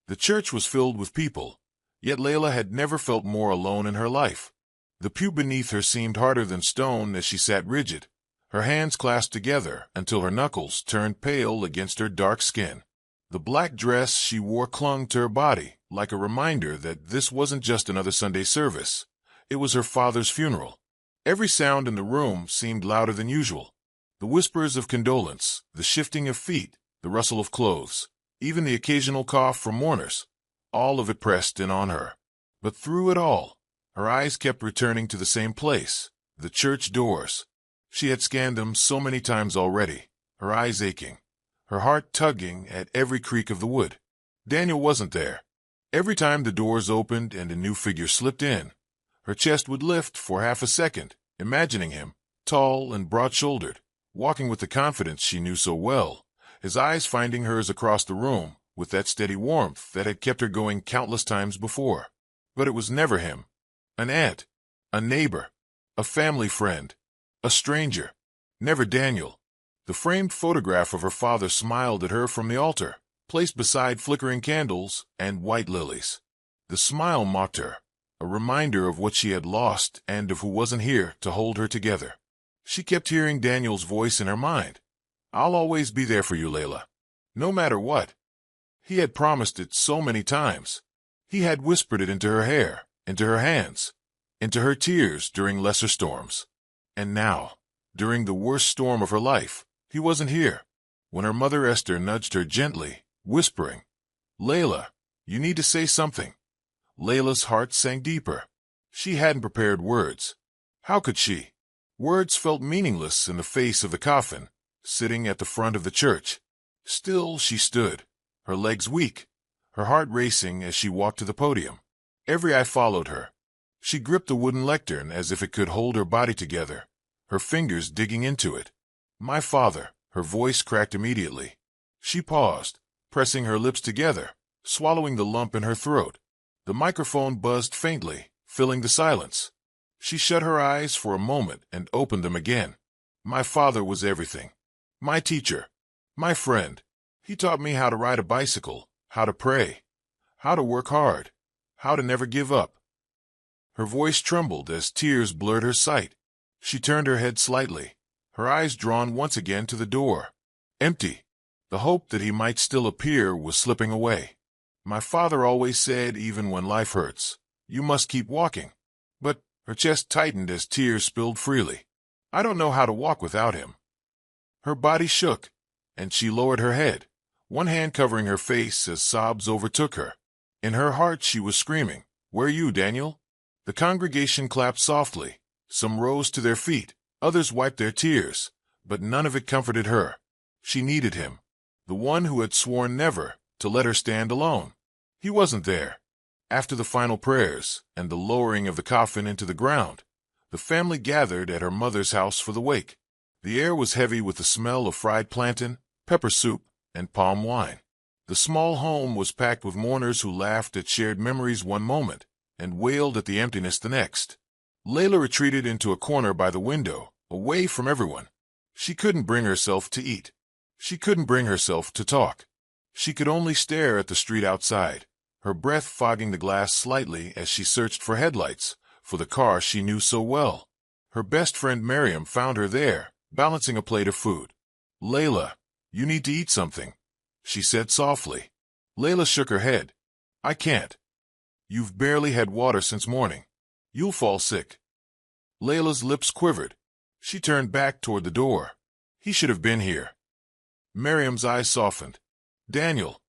The church was filled with people, yet Layla had never felt more alone in her life. The pew beneath her seemed harder than stone as she sat rigid, her hands clasped together until her knuckles turned pale against her dark skin. The black dress she wore clung to her body like a reminder that this wasn't just another Sunday service. It was her father's funeral. Every sound in the room seemed louder than usual. The whispers of condolence, the shifting of feet, the rustle of clothes, even the occasional cough from mourners, all of it pressed in on her. But through it all, her eyes kept returning to the same place, the church doors. She had scanned them so many times already, her eyes aching, her heart tugging at every creak of the wood. Daniel wasn't there. Every time the doors opened and a new figure slipped in, her chest would lift for half a second, imagining him, tall and broad-shouldered, walking with the confidence she knew so well, his eyes finding hers across the room with that steady warmth that had kept her going countless times before. But it was never him. An aunt, a neighbor, a family friend, a stranger. Never Daniel. The framed photograph of her father smiled at her from the altar, placed beside flickering candles and white lilies. The smile mocked her, a reminder of what she had lost and of who wasn't here to hold her together. She kept hearing Daniel's voice in her mind. "I'll always be there for you, Layla. No matter what." He had promised it so many times. He had whispered it into her hair, into her hands, into her tears during lesser storms. And now, during the worst storm of her life, he wasn't here. When her mother Esther nudged her gently, whispering, "Layla, you need to say something," Layla's heart sank deeper. She hadn't prepared words. How could she? Words felt meaningless in the face of the coffin, sitting at the front of the church. Still she stood, her legs weak, her heart racing as she walked to the podium. Every eye followed her. She gripped the wooden lectern as if it could hold her body together, her fingers digging into it. "My father," her voice cracked immediately. She paused, pressing her lips together, swallowing the lump in her throat. The microphone buzzed faintly, filling the silence. She shut her eyes for a moment and opened them again. "My father was everything. My teacher. My friend. He taught me how to ride a bicycle, how to pray, how to work hard, how to never give up." Her voice trembled as tears blurred her sight. She turned her head slightly, her eyes drawn once again to the door. Empty. The hope that he might still appear was slipping away. "My father always said, even when life hurts, you must keep walking." But her chest tightened as tears spilled freely. "I don't know how to walk without him." Her body shook, and she lowered her head, one hand covering her face as sobs overtook her. In her heart she was screaming, "Where you, Daniel?" The congregation clapped softly. Some rose to their feet, others wiped their tears, but none of it comforted her. She needed him, the one who had sworn never to let her stand alone. He wasn't there. After the final prayers and the lowering of the coffin into the ground, the family gathered at her mother's house for the wake. The air was heavy with the smell of fried plantain, pepper soup, and palm wine. The small home was packed with mourners who laughed at shared memories one moment and wailed at the emptiness the next. Layla retreated into a corner by the window, away from everyone. She couldn't bring herself to eat. She couldn't bring herself to talk. She could only stare at the street outside, her breath fogging the glass slightly as she searched for headlights, for the car she knew so well. Her best friend Miriam found her there, balancing a plate of food. "Layla, you need to eat something," she said softly. Layla shook her head. "I can't. You've barely had water since morning. You'll fall sick." Layla's lips quivered. She turned back toward the door. He should have been here. Miriam's eyes softened. "Daniel."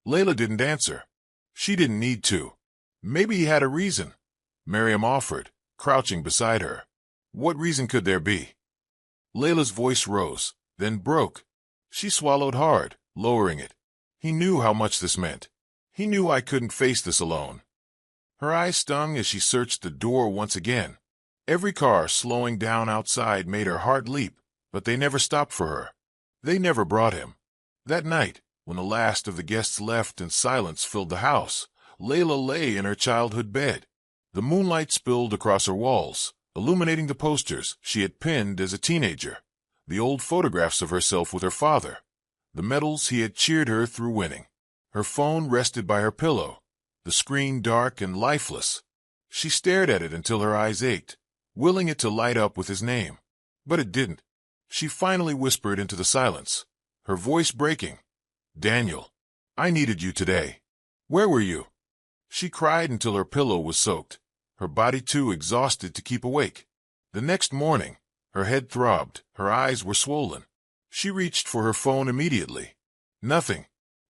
Layla didn't answer. She didn't need to. Maybe he had a reason. Miriam offered, crouching beside her. What reason could there be? Layla's voice rose, then broke. She swallowed hard, lowering it. He knew how much this meant. He knew I couldn't face this alone. Her eyes stung as she searched the door once again. Every car slowing down outside made her heart leap, but they never stopped for her. They never brought him. That night, when the last of the guests left and silence filled the house, Layla lay in her childhood bed. The moonlight spilled across her walls, illuminating the posters she had pinned as a teenager, the old photographs of herself with her father, the medals he had cheered her through winning. Her phone rested by her pillow, the screen dark and lifeless. She stared at it until her eyes ached, willing it to light up with his name. But it didn't. She finally whispered into the silence, her voice breaking. "Daniel, I needed you today. Where were you?" She cried until her pillow was soaked, her body too exhausted to keep awake. The next morning, her head throbbed, her eyes were swollen. She reached for her phone immediately. Nothing.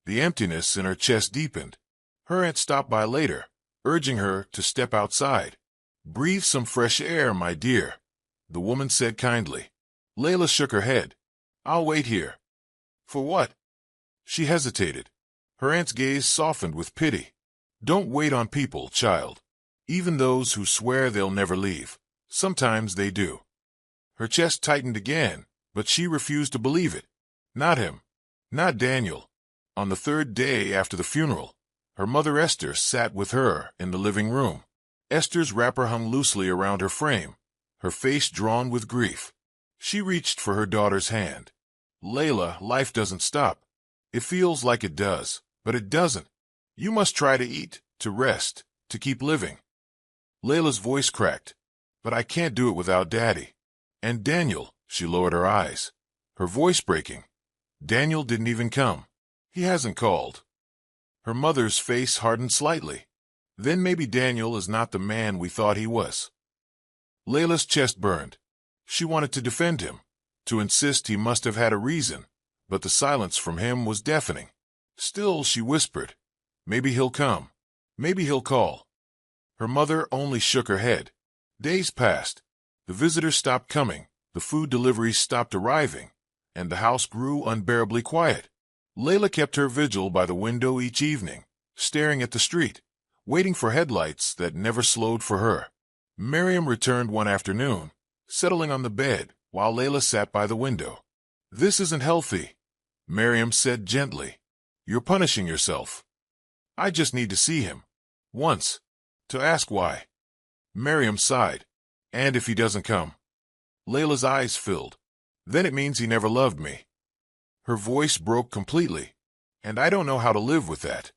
The emptiness in her chest deepened. Her aunt stopped by later, urging her to step outside. "Breathe some fresh air, my dear," the woman said kindly. Layla shook her head. "I'll wait here." "For what?" She hesitated. Her aunt's gaze softened with pity. "Don't wait on people, child. Even those who swear they'll never leave. Sometimes they do." Her chest tightened again, but she refused to believe it. Not him. Not Daniel. On the third day after the funeral, her mother Esther sat with her in the living room. Esther's wrapper hung loosely around her frame, her face drawn with grief. She reached for her daughter's hand. "Layla, life doesn't stop. It feels like it does, but it doesn't. You must try to eat, to rest, to keep living." Layla's voice cracked. "But I can't do it without Daddy. And Daniel," she lowered her eyes, her voice breaking. "Daniel didn't even come. He hasn't called." Her mother's face hardened slightly. "Then maybe Daniel is not the man we thought he was." Layla's chest burned. She wanted to defend him, to insist he must have had a reason, but the silence from him was deafening. Still, she whispered, "Maybe he'll come. Maybe he'll call." Her mother only shook her head. Days passed. The visitors stopped coming, the food deliveries stopped arriving, and the house grew unbearably quiet. Layla kept her vigil by the window each evening, staring at the street, waiting for headlights that never slowed for her. Miriam returned one afternoon, settling on the bed while Layla sat by the window. "This isn't healthy," Miriam said gently. "You're punishing yourself." "I just need to see him. Once. To ask why." Miriam sighed. "And if he doesn't come?" Layla's eyes filled. "Then it means he never loved me." Her voice broke completely. "And I don't know how to live with that."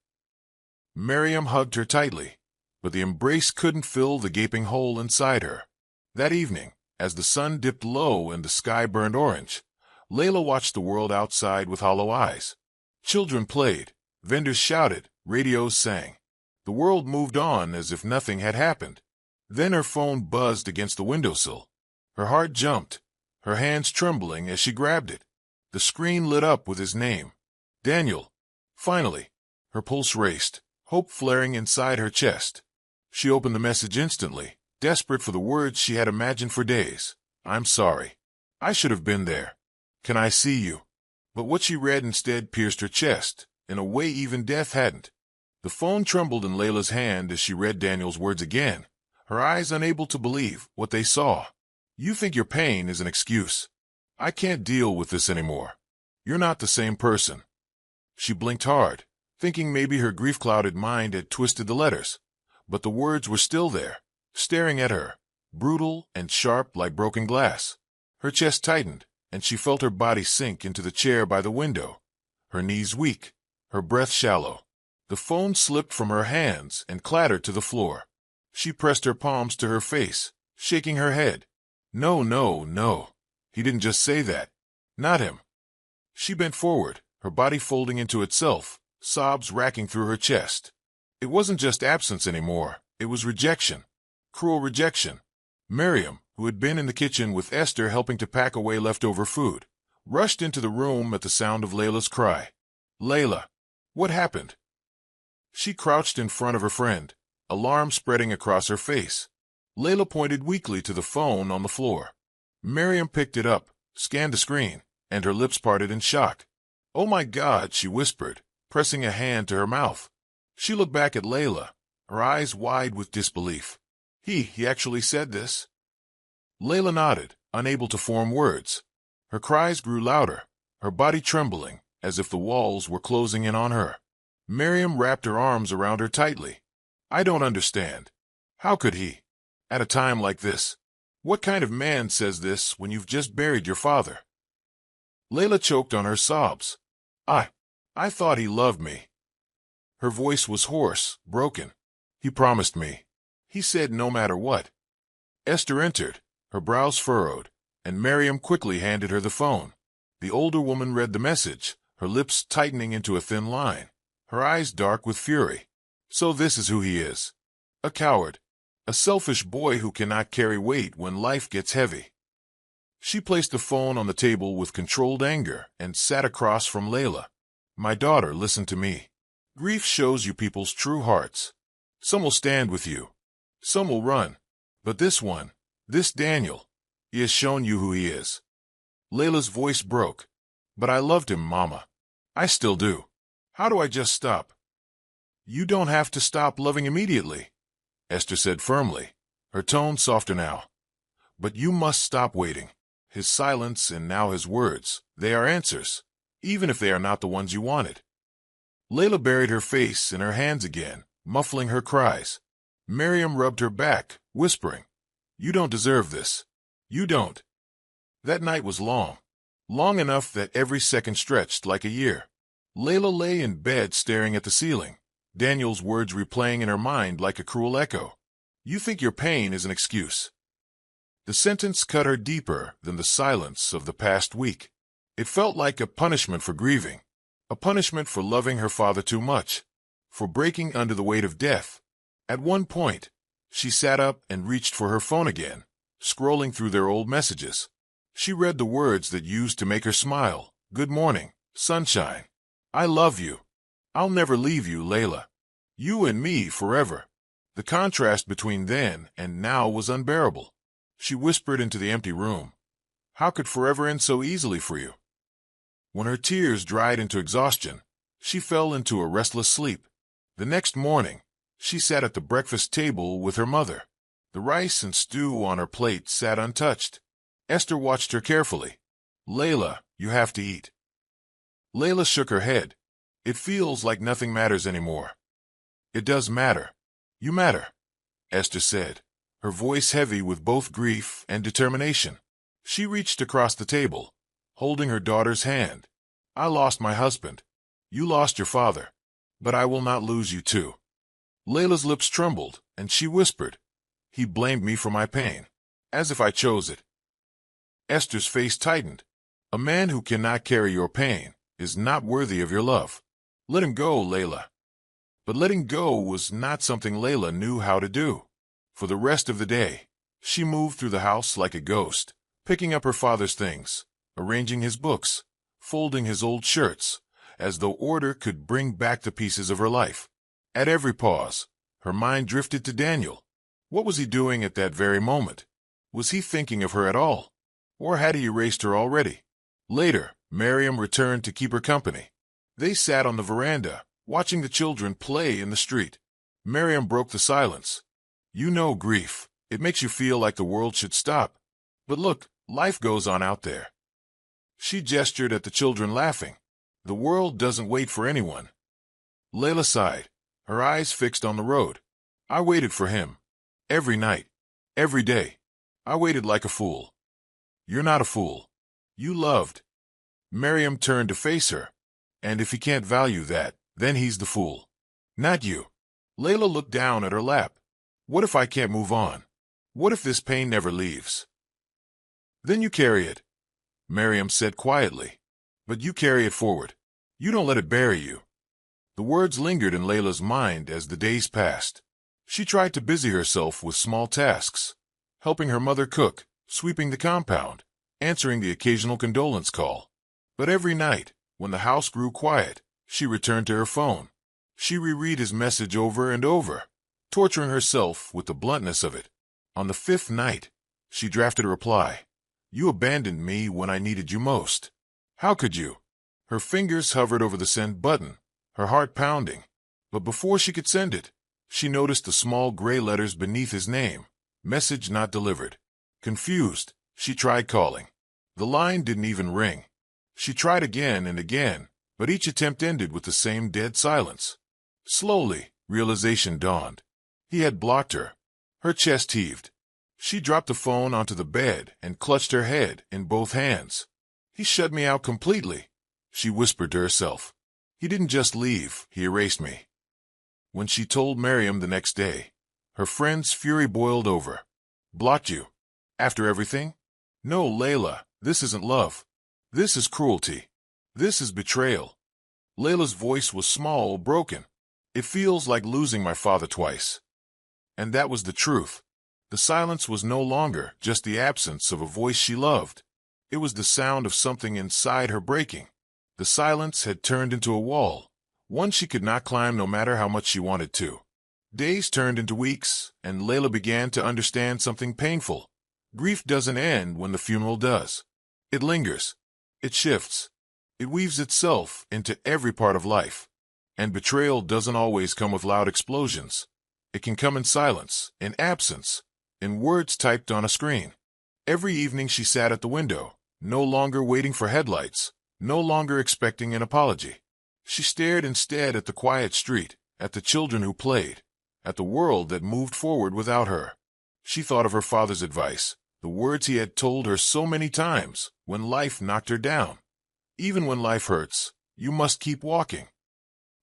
Miriam hugged her tightly, but the embrace couldn't fill the gaping hole inside her. That evening, as the sun dipped low and the sky burned orange, Layla watched the world outside with hollow eyes. Children played, vendors shouted, radios sang. The world moved on as if nothing had happened. Then her phone buzzed against the windowsill. Her heart jumped, her hands trembling as she grabbed it. The screen lit up with his name. Daniel. Finally. Her pulse raced, hope flaring inside her chest. She opened the message instantly, desperate for the words she had imagined for days. "I'm sorry. I should have been there. Can I see you?" But what she read instead pierced her chest, in a way even death hadn't. The phone trembled in Layla's hand as she read Daniel's words again, her eyes unable to believe what they saw. "You think your pain is an excuse. I can't deal with this anymore. You're not the same person." She blinked hard, thinking maybe her grief-clouded mind had twisted the letters. But the words were still there, staring at her, brutal and sharp like broken glass. Her chest tightened, and she felt her body sink into the chair by the window, her knees weak, her breath shallow. The phone slipped from her hands and clattered to the floor. She pressed her palms to her face, shaking her head. "No, no, no. He didn't just say that. Not him." She bent forward, her body folding into itself, sobs racking through her chest. It wasn't just absence anymore, it was rejection. Cruel rejection. Miriam, who had been in the kitchen with Esther helping to pack away leftover food, rushed into the room at the sound of Layla's cry. "Layla, what happened?" She crouched in front of her friend, alarm spreading across her face. Layla pointed weakly to the phone on the floor. Miriam picked it up, scanned the screen, and her lips parted in shock. "Oh my God," she whispered, pressing a hand to her mouth. She looked back at Layla, her eyes wide with disbelief. He actually said this?" Layla nodded, unable to form words. Her cries grew louder, her body trembling, as if the walls were closing in on her. Miriam wrapped her arms around her tightly. "I don't understand. How could he? At a time like this? What kind of man says this when you've just buried your father?" Layla choked on her sobs. I thought he loved me. Her voice was hoarse, broken. He promised me. He said no matter what. Esther entered, her brows furrowed, and Miriam quickly handed her the phone. The older woman read the message, her lips tightening into a thin line, her eyes dark with fury. So this is who he is. A coward. A selfish boy who cannot carry weight when life gets heavy. She placed the phone on the table with controlled anger and sat across from Layla. My daughter, listen to me. Grief shows you people's true hearts. Some will stand with you. Some will run. But this one, this Daniel, he has shown you who he is. Layla's voice broke. But I loved him, Mama. I still do. How do I just stop? You don't have to stop loving immediately, Esther said firmly, her tone softer now. But you must stop waiting. His silence and now his words, they are answers, even if they are not the ones you wanted. Layla buried her face in her hands again, muffling her cries. Miriam rubbed her back, whispering, You don't deserve this. You don't. That night was long. Long enough that every second stretched like a year. Layla lay in bed staring at the ceiling, Daniel's words replaying in her mind like a cruel echo. You think your pain is an excuse. The sentence cut her deeper than the silence of the past week. It felt like a punishment for grieving, a punishment for loving her father too much, for breaking under the weight of death. At one point, she sat up and reached for her phone again, scrolling through their old messages. She read the words that used to make her smile. Good morning, sunshine. I love you. I'll never leave you, Layla. You and me forever. The contrast between then and now was unbearable. She whispered into the empty room. How could forever end so easily for you? When her tears dried into exhaustion, she fell into a restless sleep. The next morning, she sat at the breakfast table with her mother. The rice and stew on her plate sat untouched. Esther watched her carefully. Layla, you have to eat. Layla shook her head. It feels like nothing matters anymore. It does matter. You matter, Esther said, her voice heavy with both grief and determination. She reached across the table, holding her daughter's hand. I lost my husband. You lost your father. But I will not lose you too. Layla's lips trembled, and she whispered, He blamed me for my pain, as if I chose it. Esther's face tightened. A man who cannot carry your pain is not worthy of your love. Let him go, Layla. But letting go was not something Layla knew how to do. For the rest of the day, she moved through the house like a ghost, picking up her father's things, arranging his books, folding his old shirts, as though order could bring back the pieces of her life. At every pause, her mind drifted to Daniel. What was he doing at that very moment? Was he thinking of her at all? Or had he erased her already? Later, Miriam returned to keep her company. They sat on the veranda, watching the children play in the street. Miriam broke the silence. You know grief. It makes you feel like the world should stop. But look, life goes on out there. She gestured at the children, laughing. The world doesn't wait for anyone. Layla sighed, her eyes fixed on the road. I waited for him. Every night. Every day. I waited like a fool. You're not a fool. You loved. Miriam turned to face her. And if he can't value that, then he's the fool. Not you. Layla looked down at her lap. What if I can't move on? What if this pain never leaves? Then you carry it, Miriam said quietly. But you carry it forward. You don't let it bury you. The words lingered in Layla's mind as the days passed. She tried to busy herself with small tasks, helping her mother cook, sweeping the compound, answering the occasional condolence call. But every night, when the house grew quiet, she returned to her phone. She reread his message over and over, torturing herself with the bluntness of it. On the fifth night, she drafted a reply. You abandoned me when I needed you most. How could you? Her fingers hovered over the send button, her heart pounding. But before she could send it, she noticed the small gray letters beneath his name. Message not delivered. Confused, she tried calling. The line didn't even ring. She tried again and again, but each attempt ended with the same dead silence. Slowly, realization dawned. He had blocked her. Her chest heaved. She dropped the phone onto the bed and clutched her head in both hands. He shut me out completely, she whispered to herself. He didn't just leave, he erased me. When she told Miriam the next day, her friend's fury boiled over. Blocked you? After everything? No, Layla, this isn't love. This is cruelty. This is betrayal. Layla's voice was small, broken. It feels like losing my father twice. And that was the truth. The silence was no longer just the absence of a voice she loved. It was the sound of something inside her breaking. The silence had turned into a wall, one she could not climb no matter how much she wanted to. Days turned into weeks, and Layla began to understand something painful. Grief doesn't end when the funeral does. It lingers. It shifts. It weaves itself into every part of life. And betrayal doesn't always come with loud explosions. It can come in silence, in absence, in words typed on a screen. Every evening she sat at the window, no longer waiting for headlights, no longer expecting an apology. She stared instead at the quiet street, at the children who played, at the world that moved forward without her. She thought of her father's advice, the words he had told her so many times when life knocked her down. Even when life hurts, you must keep walking.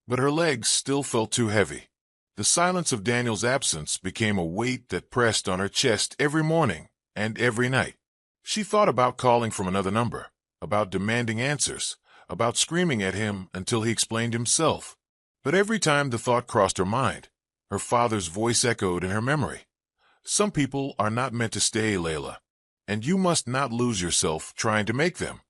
But her legs still felt too heavy. The silence of Daniel's absence became a weight that pressed on her chest every morning and every night. She thought about calling from another number, about demanding answers, about screaming at him until he explained himself. But every time the thought crossed her mind, her father's voice echoed in her memory. Some people are not meant to stay, Layla, and you must not lose yourself trying to make them.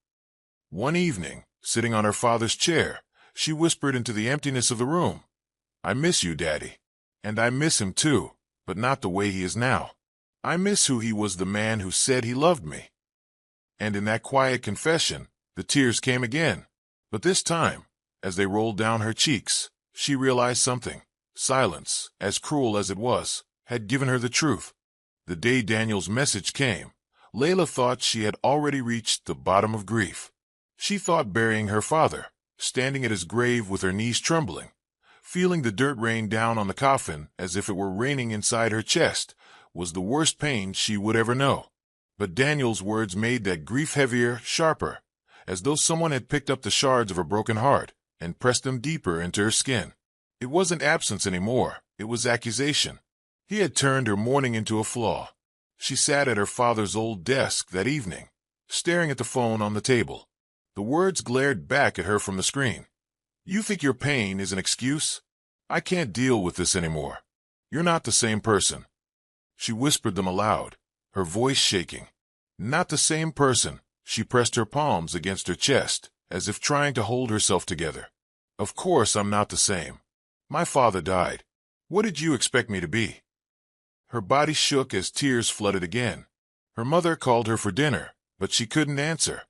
One evening, sitting on her father's chair, she whispered into the emptiness of the room, I miss you, Daddy. And I miss him too, but not the way he is now. I miss who he was, the man who said he loved me. And in that quiet confession, the tears came again. But this time, as they rolled down her cheeks, she realized something. Silence, as cruel as it was, had given her the truth. The day Daniel's message came, Layla thought she had already reached the bottom of grief. She thought burying her father, standing at his grave with her knees trembling, feeling the dirt rain down on the coffin as if it were raining inside her chest, was the worst pain she would ever know. But Daniel's words made that grief heavier, sharper, as though someone had picked up the shards of her broken heart and pressed them deeper into her skin. It wasn't absence anymore, it was accusation. He had turned her mourning into a flaw. She sat at her father's old desk that evening, staring at the phone on the table. The words glared back at her from the screen. You think your pain is an excuse? I can't deal with this anymore. You're not the same person. She whispered them aloud, her voice shaking. Not the same person. She pressed her palms against her chest, as if trying to hold herself together. Of course I'm not the same. My father died. What did you expect me to be? Her body shook as tears flooded again. Her mother called her for dinner, but she couldn't answer.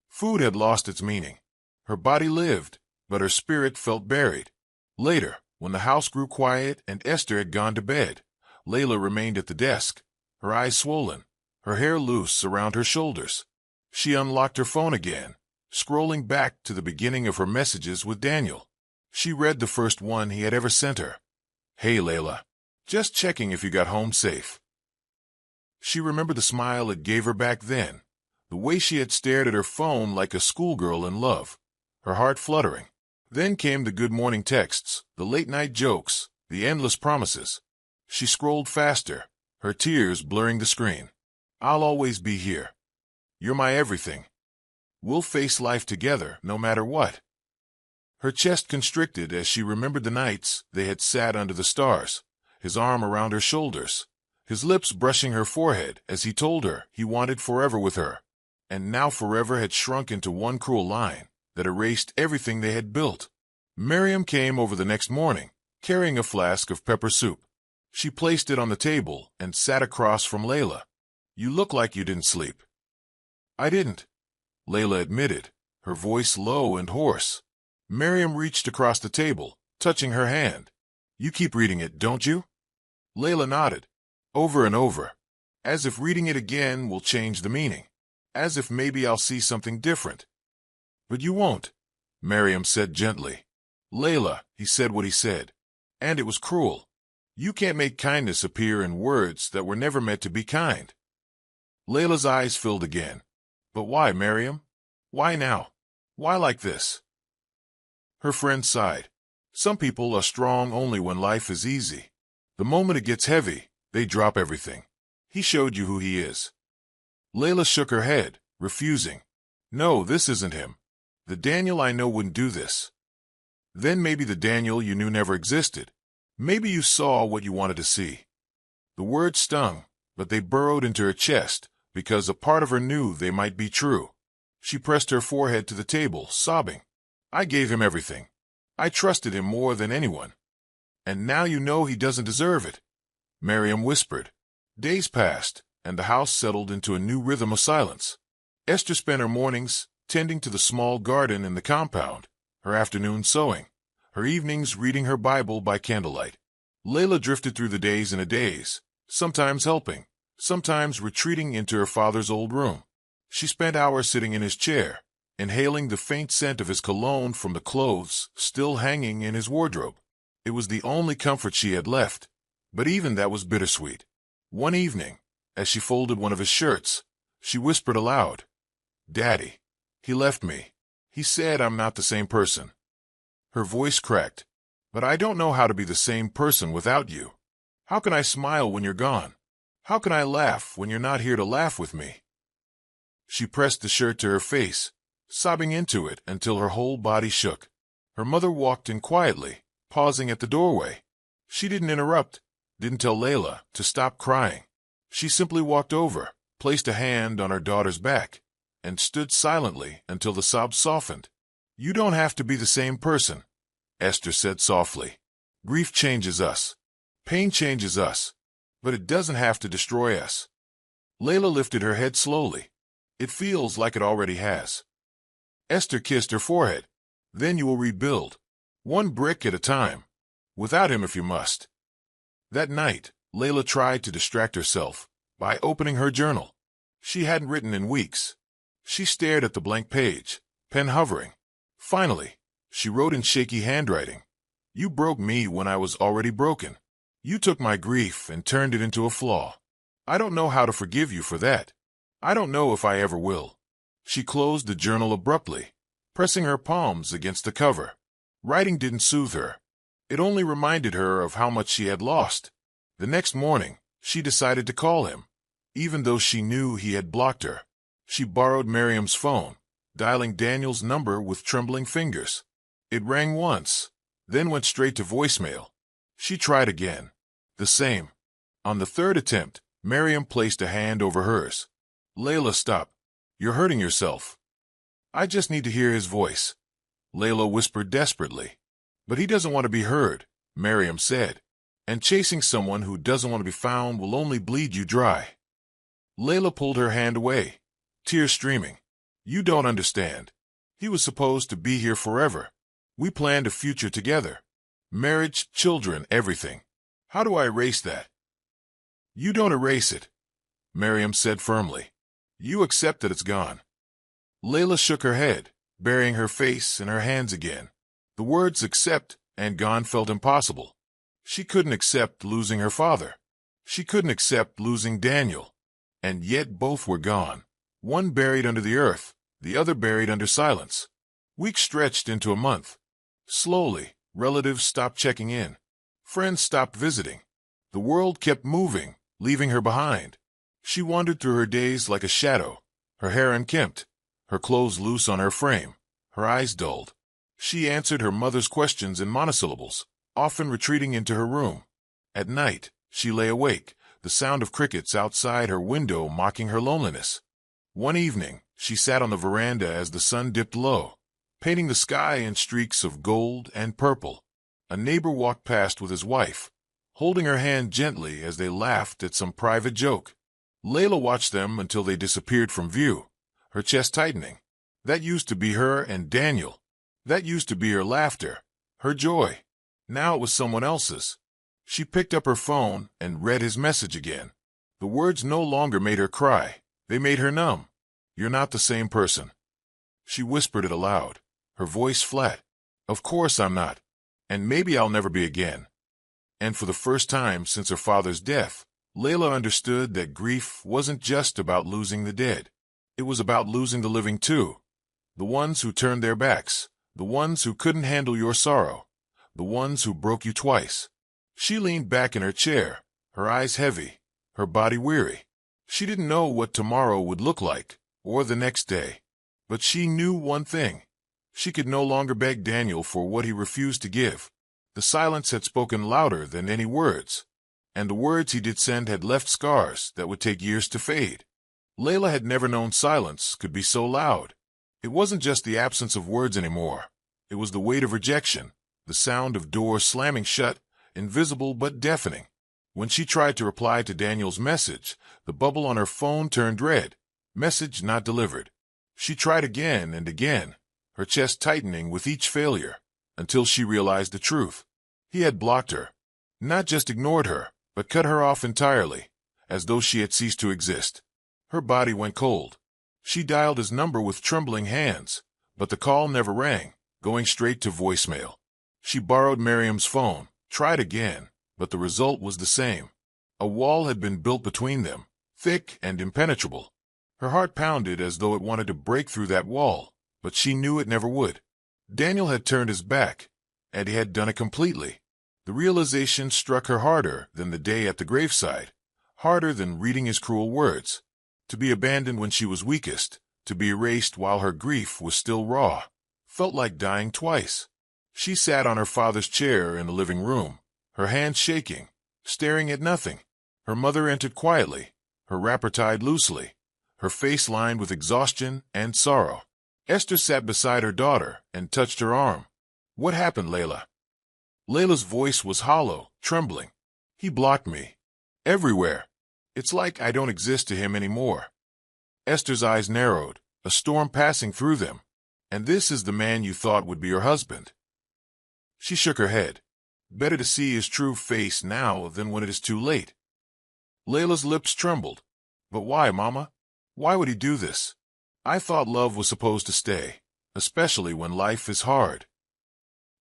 Food had lost its meaning. Her body lived, but her spirit felt buried. Later, when the house grew quiet and Esther had gone to bed, Layla remained at the desk, her eyes swollen, her hair loose around her shoulders. She unlocked her phone again, scrolling back to the beginning of her messages with Daniel. She read the first one he had ever sent her. Hey, Layla. Just checking if you got home safe. She remembered the smile it gave her back then, the way she had stared at her phone like a schoolgirl in love, her heart fluttering. Then came the good morning texts, the late-night jokes, the endless promises. She scrolled faster, her tears blurring the screen. I'll always be here. You're my everything. We'll face life together, no matter what. Her chest constricted as she remembered the nights they had sat under the stars, his arm around her shoulders, his lips brushing her forehead as he told her he wanted forever with her. And now forever had shrunk into one cruel line that erased everything they had built. Miriam came over the next morning, carrying a flask of pepper soup. She placed it on the table and sat across from Layla. You look like you didn't sleep. I didn't, Layla admitted, her voice low and hoarse. Miriam reached across the table, touching her hand. You keep reading it, don't you? Layla nodded, over and over, as if reading it again will change the meaning, as if maybe I'll see something different. But you won't, Miriam said gently. Layla, he said what he said, and it was cruel. You can't make kindness appear in words that were never meant to be kind. Layla's eyes filled again. But why, Miriam? Why now? Why like this? Her friend sighed. Some people are strong only when life is easy. The moment it gets heavy, they drop everything. He showed you who he is. Layla shook her head, refusing. No, this isn't him. The Daniel I know wouldn't do this. Then maybe the Daniel you knew never existed. Maybe you saw what you wanted to see. The words stung, but they burrowed into her chest, because a part of her knew they might be true. She pressed her forehead to the table, sobbing. I gave him everything. I trusted him more than anyone. And now you know he doesn't deserve it, Miriam whispered. Days passed, and the house settled into a new rhythm of silence. Esther spent her mornings tending to the small garden in the compound, her afternoons sewing, her evenings reading her Bible by candlelight. Layla drifted through the days in a daze, sometimes helping, sometimes retreating into her father's old room. She spent hours sitting in his chair, inhaling the faint scent of his cologne from the clothes still hanging in his wardrobe. It was the only comfort she had left, but even that was bittersweet. One evening, as she folded one of his shirts, she whispered aloud, Daddy, he left me. He said I'm not the same person. Her voice cracked. But I don't know how to be the same person without you. How can I smile when you're gone? How can I laugh when you're not here to laugh with me? She pressed the shirt to her face, sobbing into it until her whole body shook. Her mother walked in quietly, pausing at the doorway. She didn't interrupt, didn't tell Layla to stop crying. She simply walked over, placed a hand on her daughter's back, and stood silently until the sobs softened. You don't have to be the same person, Esther said softly. Grief changes us. Pain changes us. But it doesn't have to destroy us. Layla lifted her head slowly. It feels like it already has. Esther kissed her forehead. Then you will rebuild. One brick at a time. Without him if you must. That night, Layla tried to distract herself by opening her journal. She hadn't written in weeks. She stared at the blank page, pen hovering. Finally, she wrote in shaky handwriting. You broke me when I was already broken. You took my grief and turned it into a flaw. I don't know how to forgive you for that. I don't know if I ever will. She closed the journal abruptly, pressing her palms against the cover. Writing didn't soothe her. It only reminded her of how much she had lost. The next morning, she decided to call him, even though she knew he had blocked her. She borrowed Miriam's phone, dialing Daniel's number with trembling fingers. It rang once, then went straight to voicemail. She tried again. The same. On the third attempt, Miriam placed a hand over hers. Layla, stop. You're hurting yourself. I just need to hear his voice. Layla whispered desperately. But he doesn't want to be heard, Miriam said. And chasing someone who doesn't want to be found will only bleed you dry. Layla pulled her hand away, tears streaming. You don't understand. He was supposed to be here forever. We planned a future together. Marriage, children, everything. How do I erase that? You don't erase it, Miriam said firmly. You accept that it's gone. Layla shook her head, burying her face in her hands again. The words accept and gone felt impossible. She couldn't accept losing her father. She couldn't accept losing Daniel. And yet both were gone. One buried under the earth, the other buried under silence. Weeks stretched into a month. Slowly, relatives stopped checking in. Friends stopped visiting. The world kept moving, leaving her behind. She wandered through her days like a shadow, her hair unkempt, her clothes loose on her frame, her eyes dulled. She answered her mother's questions in monosyllables, often retreating into her room. At night, she lay awake, the sound of crickets outside her window mocking her loneliness. One evening, she sat on the veranda as the sun dipped low, painting the sky in streaks of gold and purple. A neighbor walked past with his wife, holding her hand gently as they laughed at some private joke. Layla watched them until they disappeared from view, her chest tightening. That used to be her and Daniel. That used to be her laughter, her joy. Now it was someone else's. She picked up her phone and read his message again. The words no longer made her cry. They made her numb. You're not the same person. She whispered it aloud, her voice flat. Of course I'm not. And maybe I'll never be again. And for the first time since her father's death, Layla understood that grief wasn't just about losing the dead. It was about losing the living too. The ones who turned their backs, the ones who couldn't handle your sorrow, the ones who broke you twice. She leaned back in her chair, her eyes heavy, her body weary. She didn't know what tomorrow would look like, or the next day. But she knew one thing. She could no longer beg Daniel for what he refused to give. The silence had spoken louder than any words, and the words he did send had left scars that would take years to fade. Layla had never known silence could be so loud. It wasn't just the absence of words anymore. It was the weight of rejection, the sound of doors slamming shut, invisible but deafening. When she tried to reply to Daniel's message, the bubble on her phone turned red. Message not delivered. She tried again and again, her chest tightening with each failure, until she realized the truth. He had blocked her. Not just ignored her, but cut her off entirely, as though she had ceased to exist. Her body went cold. She dialed his number with trembling hands, but the call never rang, going straight to voicemail. She borrowed Miriam's phone, tried again, but the result was the same. A wall had been built between them, thick and impenetrable. Her heart pounded as though it wanted to break through that wall, but she knew it never would. Daniel had turned his back, and he had done it completely. The realization struck her harder than the day at the graveside, harder than reading his cruel words. To be abandoned when she was weakest, to be erased while her grief was still raw, felt like dying twice. She sat on her father's chair in the living room, her hands shaking, staring at nothing. Her mother entered quietly, her wrapper tied loosely, her face lined with exhaustion and sorrow. Esther sat beside her daughter and touched her arm. "What happened, Layla?" Layla's voice was hollow, trembling. "He blocked me. Everywhere. It's like I don't exist to him anymore." Esther's eyes narrowed, a storm passing through them. "And this is the man you thought would be your husband?" She shook her head. "Better to see his true face now than when it is too late." Layla's lips trembled. "But why, Mama? Why would he do this? I thought love was supposed to stay, especially when life is hard."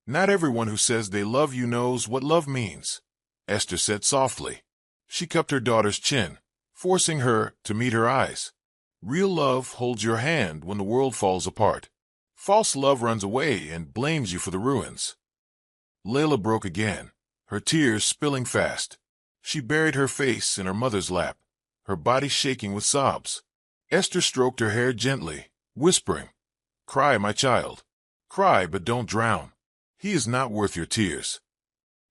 "Not everyone who says they love you knows what love means," Esther said softly. She cupped her daughter's chin, forcing her to meet her eyes. "Real love holds your hand when the world falls apart. False love runs away and blames you for the ruins." Layla broke again, her tears spilling fast. She buried her face in her mother's lap, her body shaking with sobs. Esther stroked her hair gently, whispering, "Cry, my child. Cry, but don't drown. He is not worth your tears."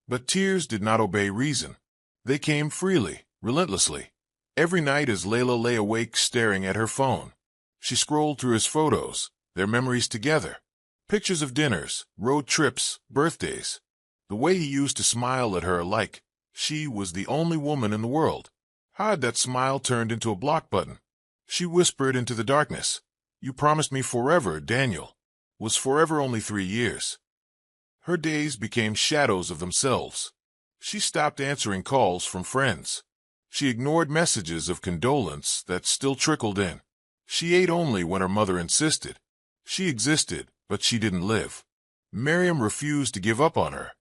But tears did not obey reason. They came freely, relentlessly. Every night as Layla lay awake staring at her phone, she scrolled through his photos, their memories together. Pictures of dinners, road trips, birthdays. The way he used to smile at her like she was the only woman in the world. How had that smile turned into a block button? She whispered into the darkness, "You promised me forever, Daniel." Was forever only 3 years? Her days became shadows of themselves. She stopped answering calls from friends. She ignored messages of condolence that still trickled in. She ate only when her mother insisted. She existed, but she didn't live. Miriam refused to give up on her.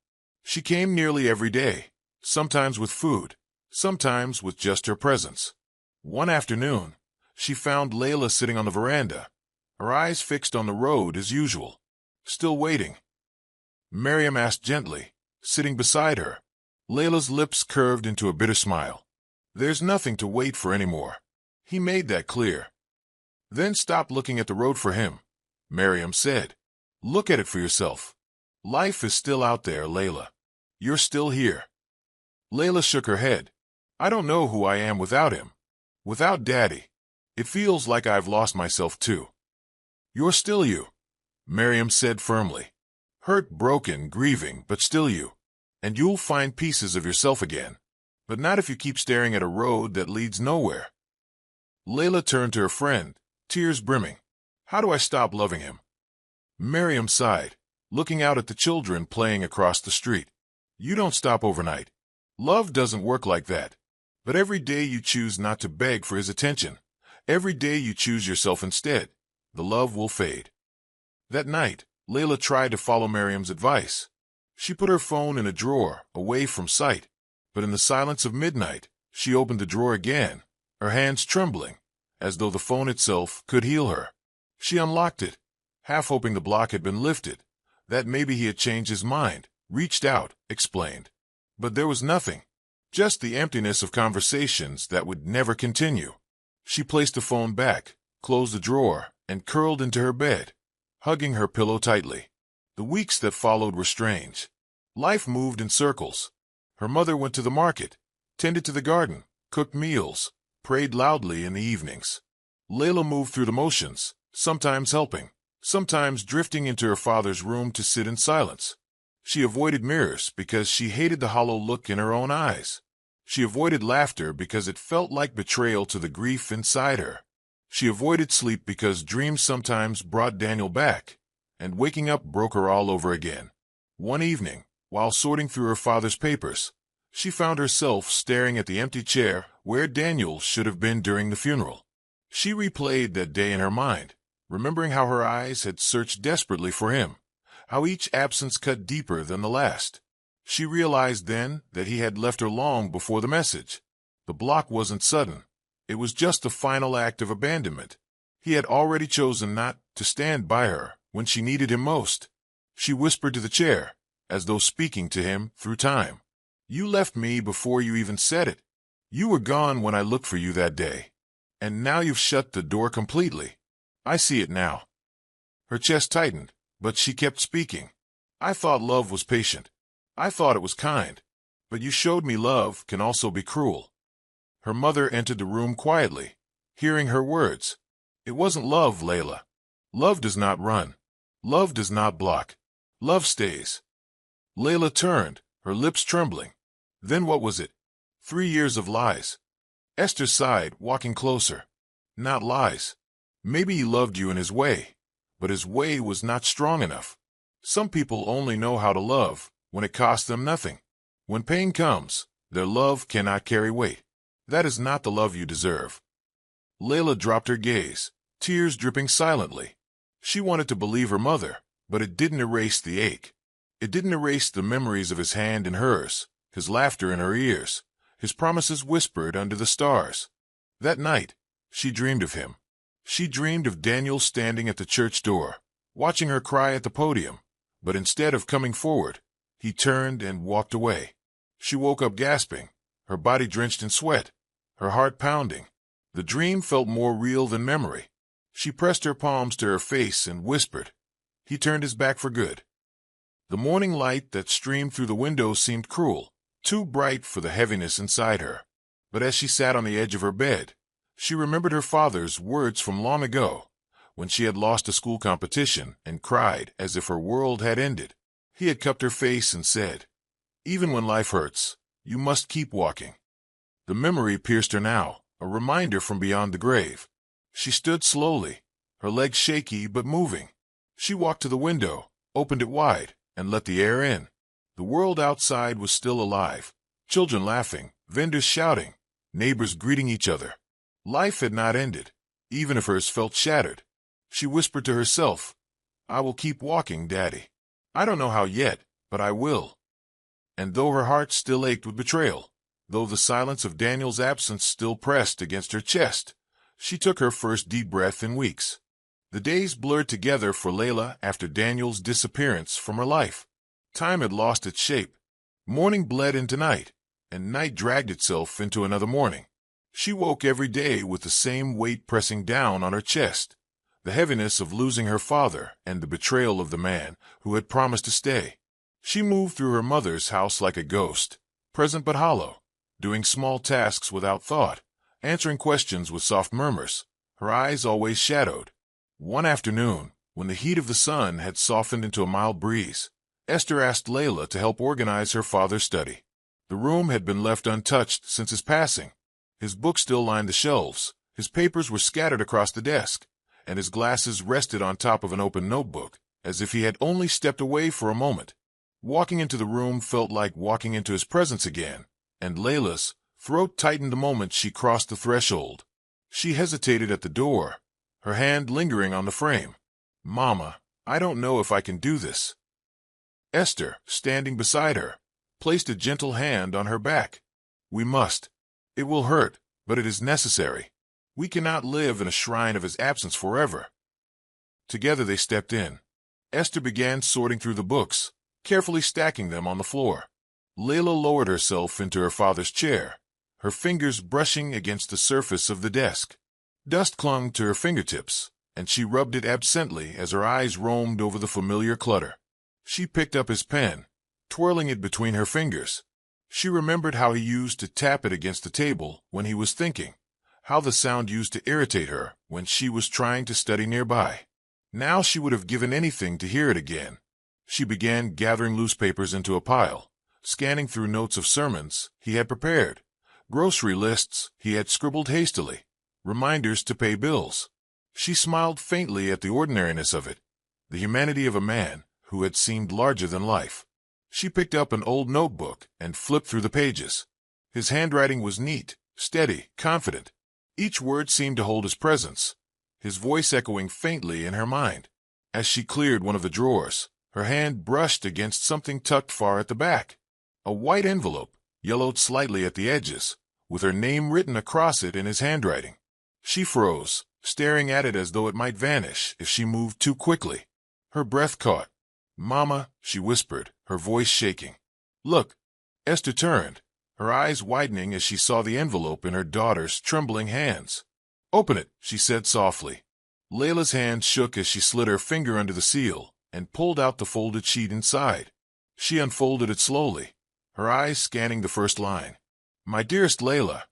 She came nearly every day, sometimes with food, sometimes with just her presence. One afternoon, she found Layla sitting on the veranda, her eyes fixed on the road as usual, still waiting. Miriam asked gently, sitting beside her. Layla's lips curved into a bitter smile. "There's nothing to wait for anymore." He made that clear. "Then stop looking at the road for him," Miriam said. "Look at it for yourself. Life is still out there, Layla. You're still here." Layla shook her head. "I don't know who I am without him. Without Daddy. It feels like I've lost myself too." "You're still you," Miriam said firmly. "Hurt, broken, grieving, but still you. And you'll find pieces of yourself again. But not if you keep staring at a road that leads nowhere." Layla turned to her friend, tears brimming. "How do I stop loving him?" Miriam sighed, looking out at the children playing across the street. "You don't stop overnight. Love doesn't work like that. But every day you choose not to beg for his attention, every day you choose yourself instead, the love will fade." That night, Layla tried to follow Miriam's advice. She put her phone in a drawer, away from sight. But in the silence of midnight, she opened the drawer again, her hands trembling, as though the phone itself could heal her. She unlocked it, half hoping the block had been lifted, that maybe he had changed his mind, reached out, explained. But there was nothing. Just the emptiness of conversations that would never continue. She placed the phone back, closed the drawer, and curled into her bed, hugging her pillow tightly. The weeks that followed were strange. Life moved in circles. Her mother went to the market, tended to the garden, cooked meals, prayed loudly in the evenings. Layla moved through the motions, sometimes helping, sometimes drifting into her father's room to sit in silence. She avoided mirrors because she hated the hollow look in her own eyes. She avoided laughter because it felt like betrayal to the grief inside her. She avoided sleep because dreams sometimes brought Daniel back, and waking up broke her all over again. One evening, while sorting through her father's papers, she found herself staring at the empty chair where Daniel should have been during the funeral. She replayed that day in her mind, remembering how her eyes had searched desperately for him, how each absence cut deeper than the last. She realized then that he had left her long before the message. The block wasn't sudden. It was just the final act of abandonment. He had already chosen not to stand by her when she needed him most. She whispered to the chair, as though speaking to him through time. You left me before you even said it. You were gone when I looked for you that day. And now you've shut the door completely. I see it now. Her chest tightened, but she kept speaking. I thought love was patient. I thought it was kind. But you showed me love can also be cruel. Her mother entered the room quietly, hearing her words. It wasn't love, Layla. Love does not run. Love does not block. Love stays. Layla turned, her lips trembling. Then what was it? 3 years of lies. Esther sighed, walking closer. Not lies. Maybe he loved you in his way, but his way was not strong enough. Some people only know how to love when it costs them nothing. When pain comes, their love cannot carry weight. That is not the love you deserve. Layla dropped her gaze, tears dripping silently. She wanted to believe her mother, but it didn't erase the ache. It didn't erase the memories of his hand in hers, his laughter in her ears, his promises whispered under the stars. That night, she dreamed of him. She dreamed of Daniel standing at the church door, watching her cry at the podium, but instead of coming forward, he turned and walked away. She woke up gasping, her body drenched in sweat, her heart pounding. The dream felt more real than memory. She pressed her palms to her face and whispered. He turned his back for good. The morning light that streamed through the window seemed cruel, too bright for the heaviness inside her. But as she sat on the edge of her bed, she remembered her father's words from long ago, when she had lost a school competition and cried as if her world had ended. He had cupped her face and said, "Even when life hurts, you must keep walking." The memory pierced her now, a reminder from beyond the grave. She stood slowly, her legs shaky but moving. She walked to the window, opened it wide, and let the air in. The world outside was still alive. Children laughing, vendors shouting, neighbors greeting each other. Life had not ended, even if hers felt shattered. She whispered to herself, "I will keep walking, Daddy. I don't know how yet, but I will." And though her heart still ached with betrayal, though the silence of Daniel's absence still pressed against her chest, she took her first deep breath in weeks. The days blurred together for Layla after Daniel's disappearance from her life. Time had lost its shape. Morning bled into night, and night dragged itself into another morning. She woke every day with the same weight pressing down on her chest, the heaviness of losing her father and the betrayal of the man who had promised to stay. She moved through her mother's house like a ghost, present but hollow, doing small tasks without thought, answering questions with soft murmurs, her eyes always shadowed. One afternoon, when the heat of the sun had softened into a mild breeze, Esther asked Layla to help organize her father's study. The room had been left untouched since his passing. His books still lined the shelves, his papers were scattered across the desk, and his glasses rested on top of an open notebook, as if he had only stepped away for a moment. Walking into the room felt like walking into his presence again, and Layla's throat tightened the moment she crossed the threshold. She hesitated at the door, her hand lingering on the frame. "Mama, I don't know if I can do this." Esther, standing beside her, placed a gentle hand on her back. "We must. It will hurt, but it is necessary. We cannot live in a shrine of his absence forever." Together they stepped in. Esther began sorting through the books, carefully stacking them on the floor. Layla lowered herself into her father's chair, her fingers brushing against the surface of the desk. Dust clung to her fingertips, and she rubbed it absently as her eyes roamed over the familiar clutter. She picked up his pen, twirling it between her fingers. She remembered how he used to tap it against the table when he was thinking, how the sound used to irritate her when she was trying to study nearby. Now she would have given anything to hear it again. She began gathering loose papers into a pile, scanning through notes of sermons he had prepared, grocery lists he had scribbled hastily, reminders to pay bills. She smiled faintly at the ordinariness of it, the humanity of a man who had seemed larger than life. She picked up an old notebook and flipped through the pages. His handwriting was neat, steady, confident. Each word seemed to hold his presence, his voice echoing faintly in her mind. As she cleared one of the drawers, her hand brushed against something tucked far at the back. A white envelope, yellowed slightly at the edges, with her name written across it in his handwriting. She froze, staring at it as though it might vanish if she moved too quickly. Her breath caught. "Mama," she whispered, her voice shaking. "Look." Esther turned, her eyes widening as she saw the envelope in her daughter's trembling hands. "Open it," she said softly. Layla's hand shook as she slid her finger under the seal and pulled out the folded sheet inside. She unfolded it slowly, her eyes scanning the first line. "My dearest Layla,"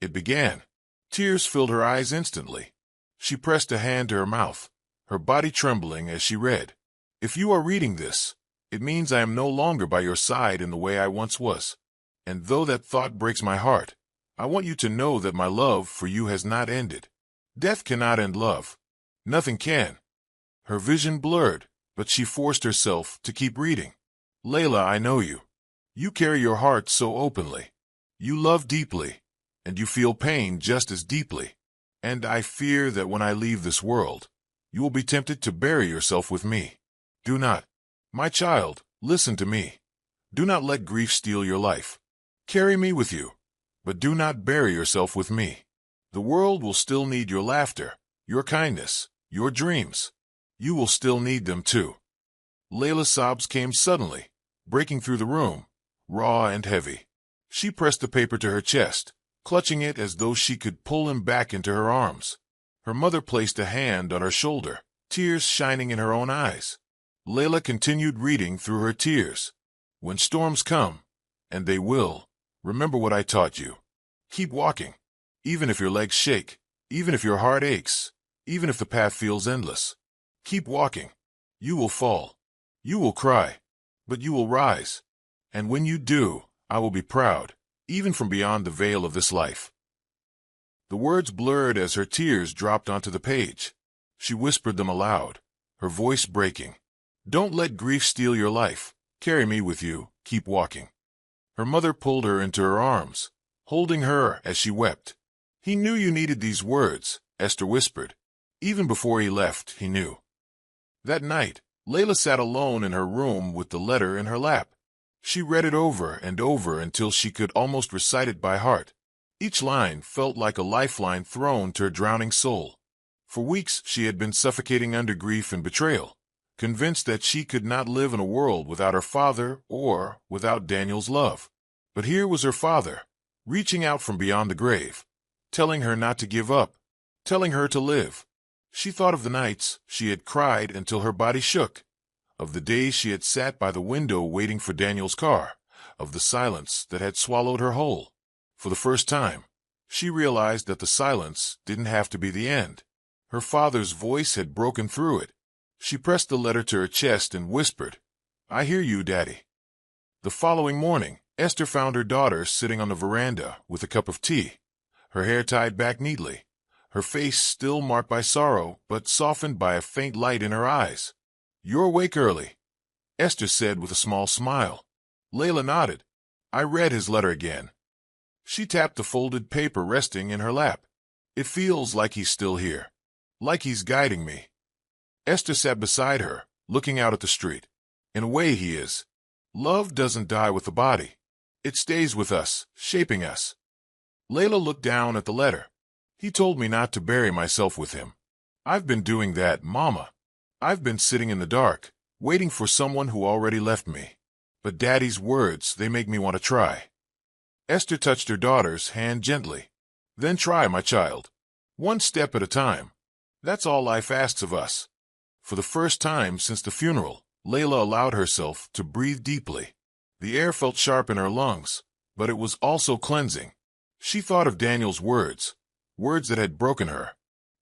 it began. Tears filled her eyes instantly. She pressed a hand to her mouth, her body trembling as she read. "If you are reading this, it means I am no longer by your side in the way I once was. And though that thought breaks my heart, I want you to know that my love for you has not ended. Death cannot end love. Nothing can." Her vision blurred, but she forced herself to keep reading. "Layla, I know you. You carry your heart so openly. You love deeply, and you feel pain just as deeply. And I fear that when I leave this world, you will be tempted to bury yourself with me. Do not. My child, listen to me. Do not let grief steal your life. Carry me with you, but do not bury yourself with me. The world will still need your laughter, your kindness, your dreams. You will still need them too." Layla's sobs came suddenly, breaking through the room, raw and heavy. She pressed the paper to her chest, clutching it as though she could pull him back into her arms. Her mother placed a hand on her shoulder, tears shining in her own eyes. Layla continued reading through her tears. "When storms come, and they will, remember what I taught you. Keep walking, even if your legs shake, even if your heart aches, even if the path feels endless. Keep walking. You will fall. You will cry, but you will rise. And when you do, I will be proud, even from beyond the veil of this life." The words blurred as her tears dropped onto the page. She whispered them aloud, her voice breaking. "Don't let grief steal your life. Carry me with you. Keep walking." Her mother pulled her into her arms, holding her as she wept. "He knew you needed these words," Esther whispered. Even before he left, he knew. That night, Layla sat alone in her room with the letter in her lap. She read it over and over until she could almost recite it by heart. Each line felt like a lifeline thrown to her drowning soul. For weeks she had been suffocating under grief and betrayal, convinced that she could not live in a world without her father or without Daniel's love. But here was her father, reaching out from beyond the grave, telling her not to give up, telling her to live. She thought of the nights she had cried until her body shook, of the days she had sat by the window waiting for Daniel's car, of the silence that had swallowed her whole. For the first time, she realized that the silence didn't have to be the end. Her father's voice had broken through it. She pressed the letter to her chest and whispered, "I hear you, Daddy." The following morning, Esther found her daughter sitting on the veranda with a cup of tea, her hair tied back neatly, her face still marked by sorrow but softened by a faint light in her eyes. "You're awake early," Esther said with a small smile. Layla nodded. "I read his letter again." She tapped the folded paper resting in her lap. "It feels like he's still here, like he's guiding me." Esther sat beside her, looking out at the street. "In a way he is. Love doesn't die with the body. It stays with us, shaping us." Layla looked down at the letter. "He told me not to bury myself with him. I've been doing that, Mama. I've been sitting in the dark, waiting for someone who already left me. But Daddy's words, they make me want to try. Esther touched her daughter's hand gently. Then try, my child. One step at a time. That's all life asks of us. For the first time since the funeral, Layla allowed herself to breathe deeply. The air felt sharp in her lungs, but it was also cleansing. She thought of Daniel's words, words that had broken her.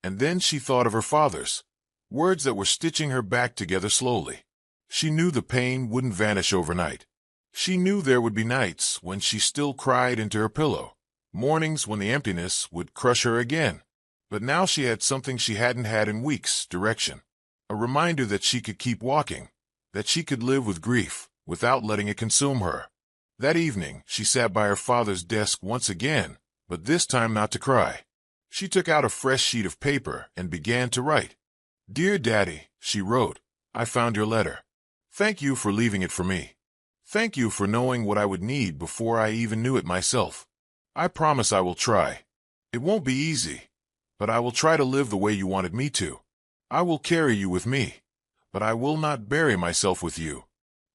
And then she thought of her father's, words that were stitching her back together slowly. She knew the pain wouldn't vanish overnight. She knew there would be nights when she still cried into her pillow, mornings when the emptiness would crush her again. But now she had something she hadn't had in weeks, direction. A reminder that she could keep walking, that she could live with grief without letting it consume her. That evening, she sat by her father's desk once again, but this time not to cry. She took out a fresh sheet of paper and began to write. Dear Daddy, she wrote, I found your letter. Thank you for leaving it for me. Thank you for knowing what I would need before I even knew it myself. I promise I will try. It won't be easy, but I will try to live the way you wanted me to. I will carry you with me, but I will not bury myself with you.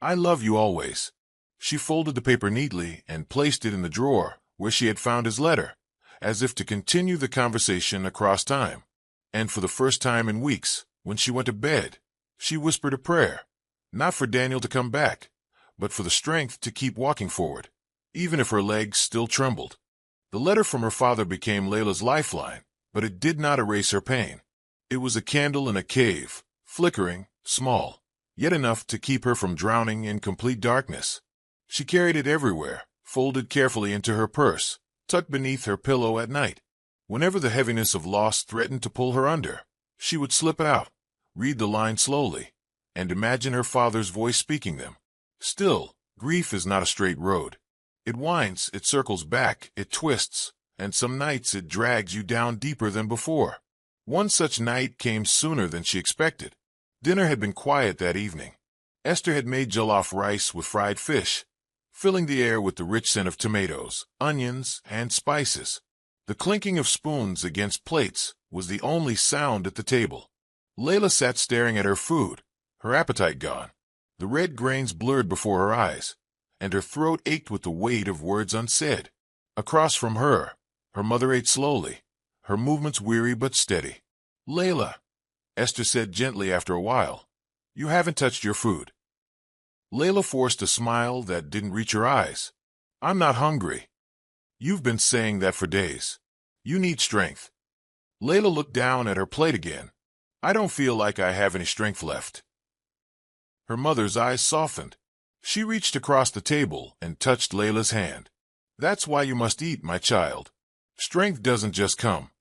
I love you always. She folded the paper neatly and placed it in the drawer where she had found his letter, as if to continue the conversation across time. And for the first time in weeks, when she went to bed, she whispered a prayer, not for Daniel to come back, but for the strength to keep walking forward, even if her legs still trembled. The letter from her father became Layla's lifeline, but it did not erase her pain. It was a candle in a cave, flickering, small, yet enough to keep her from drowning in complete darkness. She carried it everywhere, folded carefully into her purse, tucked beneath her pillow at night. Whenever the heaviness of loss threatened to pull her under, she would slip it out, read the lines slowly, and imagine her father's voice speaking them. Still, grief is not a straight road. It winds, it circles back, it twists, and some nights it drags you down deeper than before. One such night came sooner than she expected. Dinner had been quiet that evening. Esther had made jollof rice with fried fish, filling the air with the rich scent of tomatoes, onions, and spices. The clinking of spoons against plates was the only sound at the table. Layla sat staring at her food, her appetite gone. The red grains blurred before her eyes, and her throat ached with the weight of words unsaid. Across from her, her mother ate slowly, her movements weary but steady. Layla, Esther said gently after a while, you haven't touched your food. Layla forced a smile that didn't reach her eyes. I'm not hungry. You've been saying that for days. You need strength. Layla looked down at her plate again. I don't feel like I have any strength left. Her mother's eyes softened. She reached across the table and touched Layla's hand. That's why you must eat, my child. Strength doesn't just come.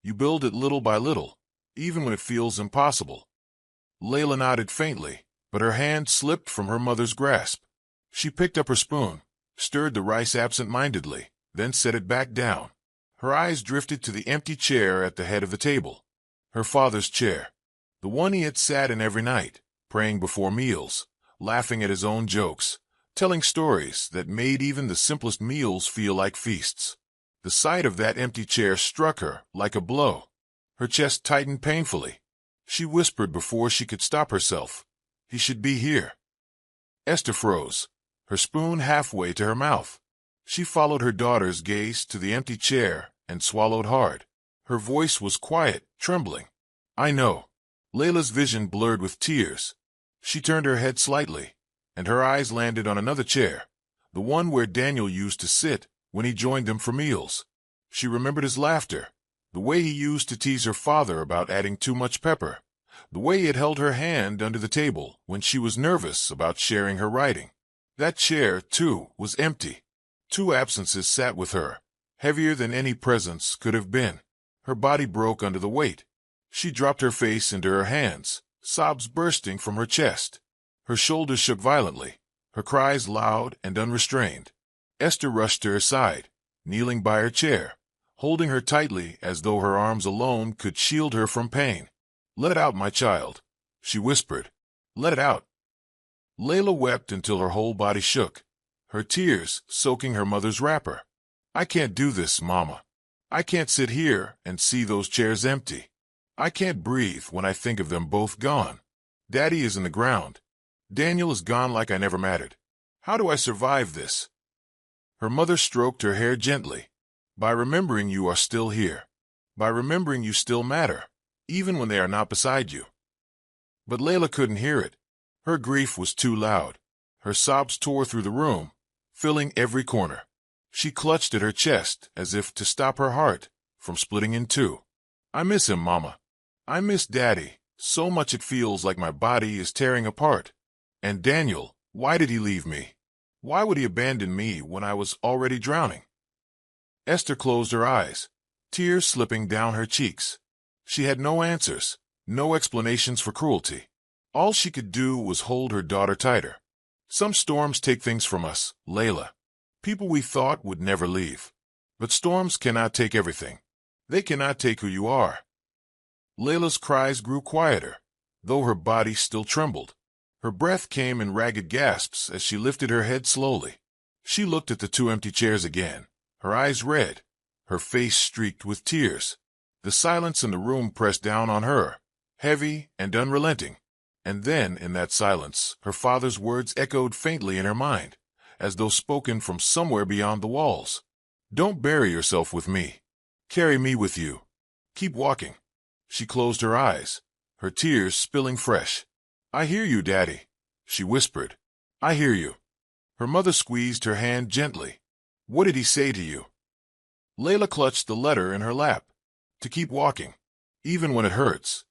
You build it little by little, even when it feels impossible. Layla nodded faintly, but her hand slipped from her mother's grasp. She picked up her spoon, stirred the rice absent-mindedly, then set it back down. Her eyes drifted to the empty chair at the head of the table. Her father's chair, the one he had sat in every night, praying before meals, laughing at his own jokes, telling stories that made even the simplest meals feel like feasts. The sight of that empty chair struck her like a blow. Her chest tightened painfully. She whispered before she could stop herself, he should be here. Esther froze, her spoon halfway to her mouth. She followed her daughter's gaze to the empty chair and swallowed hard. Her voice was quiet, trembling. I know. Layla's vision blurred with tears. She turned her head slightly, and her eyes landed on another chair, the one where Daniel used to sit when he joined them for meals. She remembered his laughter, the way he used to tease her father about adding too much pepper, the way he had held her hand under the table when she was nervous about sharing her writing. That chair, too, was empty. Two absences sat with her, heavier than any presence could have been. Her body broke under the weight. She dropped her face into her hands, sobs bursting from her chest. Her shoulders shook violently, her cries loud and unrestrained. Esther rushed to her side, kneeling by her chair, holding her tightly as though her arms alone could shield her from pain. Let it out, my child, she whispered. Let it out. Layla wept until her whole body shook, her tears soaking her mother's wrapper. I can't do this, Mama. I can't sit here and see those chairs empty. I can't breathe when I think of them both gone. Daddy is in the ground. Daniel is gone like I never mattered. How do I survive this? Her mother stroked her hair gently. By remembering you are still here. By remembering you still matter, even when they are not beside you. But Layla couldn't hear it. Her grief was too loud. Her sobs tore through the room, filling every corner. She clutched at her chest as if to stop her heart from splitting in two. I miss him, Mama. I miss Daddy. So much it feels like my body is tearing apart. And Daniel, why did he leave me? Why would he abandon me when I was already drowning? Esther closed her eyes, tears slipping down her cheeks. She had no answers, no explanations for cruelty. All she could do was hold her daughter tighter. Some storms take things from us, Layla. People we thought would never leave. But storms cannot take everything. They cannot take who you are. Layla's cries grew quieter, though her body still trembled. Her breath came in ragged gasps as she lifted her head slowly. She looked at the two empty chairs again, her eyes red, her face streaked with tears. The silence in the room pressed down on her, heavy and unrelenting. And then, in that silence, her father's words echoed faintly in her mind, as though spoken from somewhere beyond the walls. Don't bury yourself with me. Carry me with you. Keep walking. She closed her eyes, her tears spilling fresh. I hear you, Daddy, she whispered. I hear you. Her mother squeezed her hand gently. What did he say to you? Layla clutched the letter in her lap. To keep walking, even when it hurts.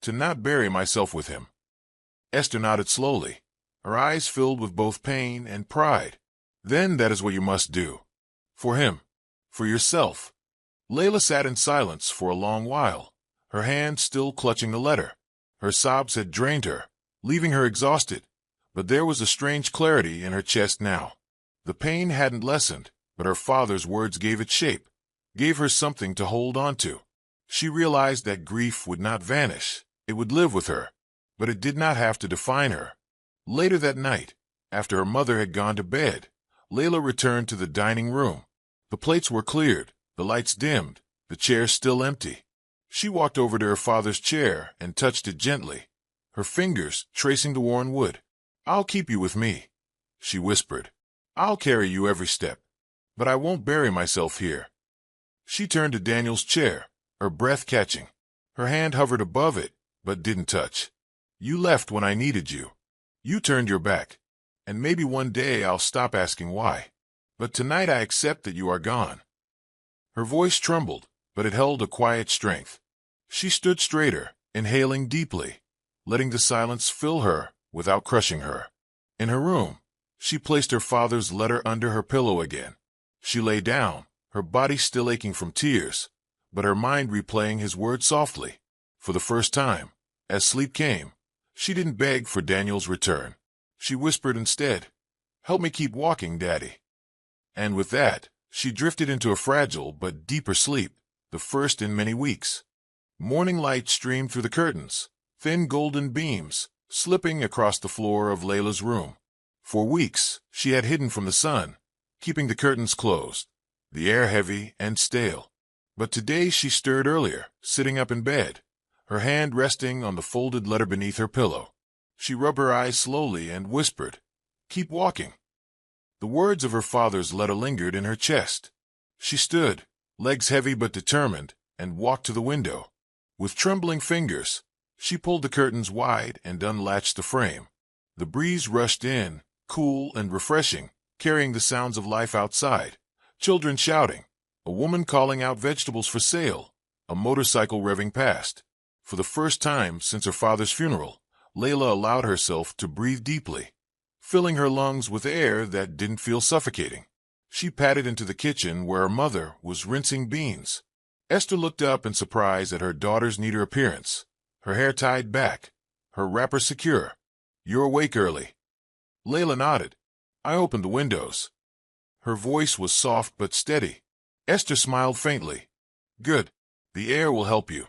To not bury myself with him. Esther nodded slowly, her eyes filled with both pain and pride. Then that is what you must do. For him. For yourself. Layla sat in silence for a long while, her hand still clutching the letter. Her sobs had drained her, leaving her exhausted, but there was a strange clarity in her chest now. The pain hadn't lessened, but her father's words gave it shape, gave her something to hold on to. She realized that grief would not vanish, it would live with her, but it did not have to define her. Later that night, after her mother had gone to bed, Layla returned to the dining room. The plates were cleared, the lights dimmed, the chairs still empty. She walked over to her father's chair and touched it gently, her fingers tracing the worn wood. I'll keep you with me, she whispered. I'll carry you every step, but I won't bury myself here. She turned to Daniel's chair, her breath catching. Her hand hovered above it, but didn't touch. You left when I needed you. You turned your back, and maybe one day I'll stop asking why. But tonight I accept that you are gone. Her voice trembled, but it held a quiet strength. She stood straighter, inhaling deeply, letting the silence fill her without crushing her. In her room, she placed her father's letter under her pillow again. She lay down, her body still aching from tears, but her mind replaying his words softly. For the first time, as sleep came, she didn't beg for Daniel's return. She whispered instead, "Help me keep walking, Daddy." And with that, she drifted into a fragile but deeper sleep, the first in many weeks. Morning light streamed through the curtains, thin golden beams, slipping across the floor of Layla's room. For weeks, she had hidden from the sun, keeping the curtains closed, the air heavy and stale. But today she stirred earlier, sitting up in bed, her hand resting on the folded letter beneath her pillow. She rubbed her eyes slowly and whispered, "Keep walking." The words of her father's letter lingered in her chest. She stood, legs heavy but determined, and walked to the window. With trembling fingers, she pulled the curtains wide and unlatched the frame. The breeze rushed in, cool and refreshing, carrying the sounds of life outside. Children shouting, a woman calling out vegetables for sale, a motorcycle revving past. For the first time since her father's funeral, Layla allowed herself to breathe deeply, filling her lungs with air that didn't feel suffocating. She padded into the kitchen where her mother was rinsing beans. Esther looked up in surprise at her daughter's neater appearance, her hair tied back, her wrapper secure. "You're awake early." Layla nodded. "I opened the windows." Her voice was soft but steady. Esther smiled faintly. "Good. The air will help you."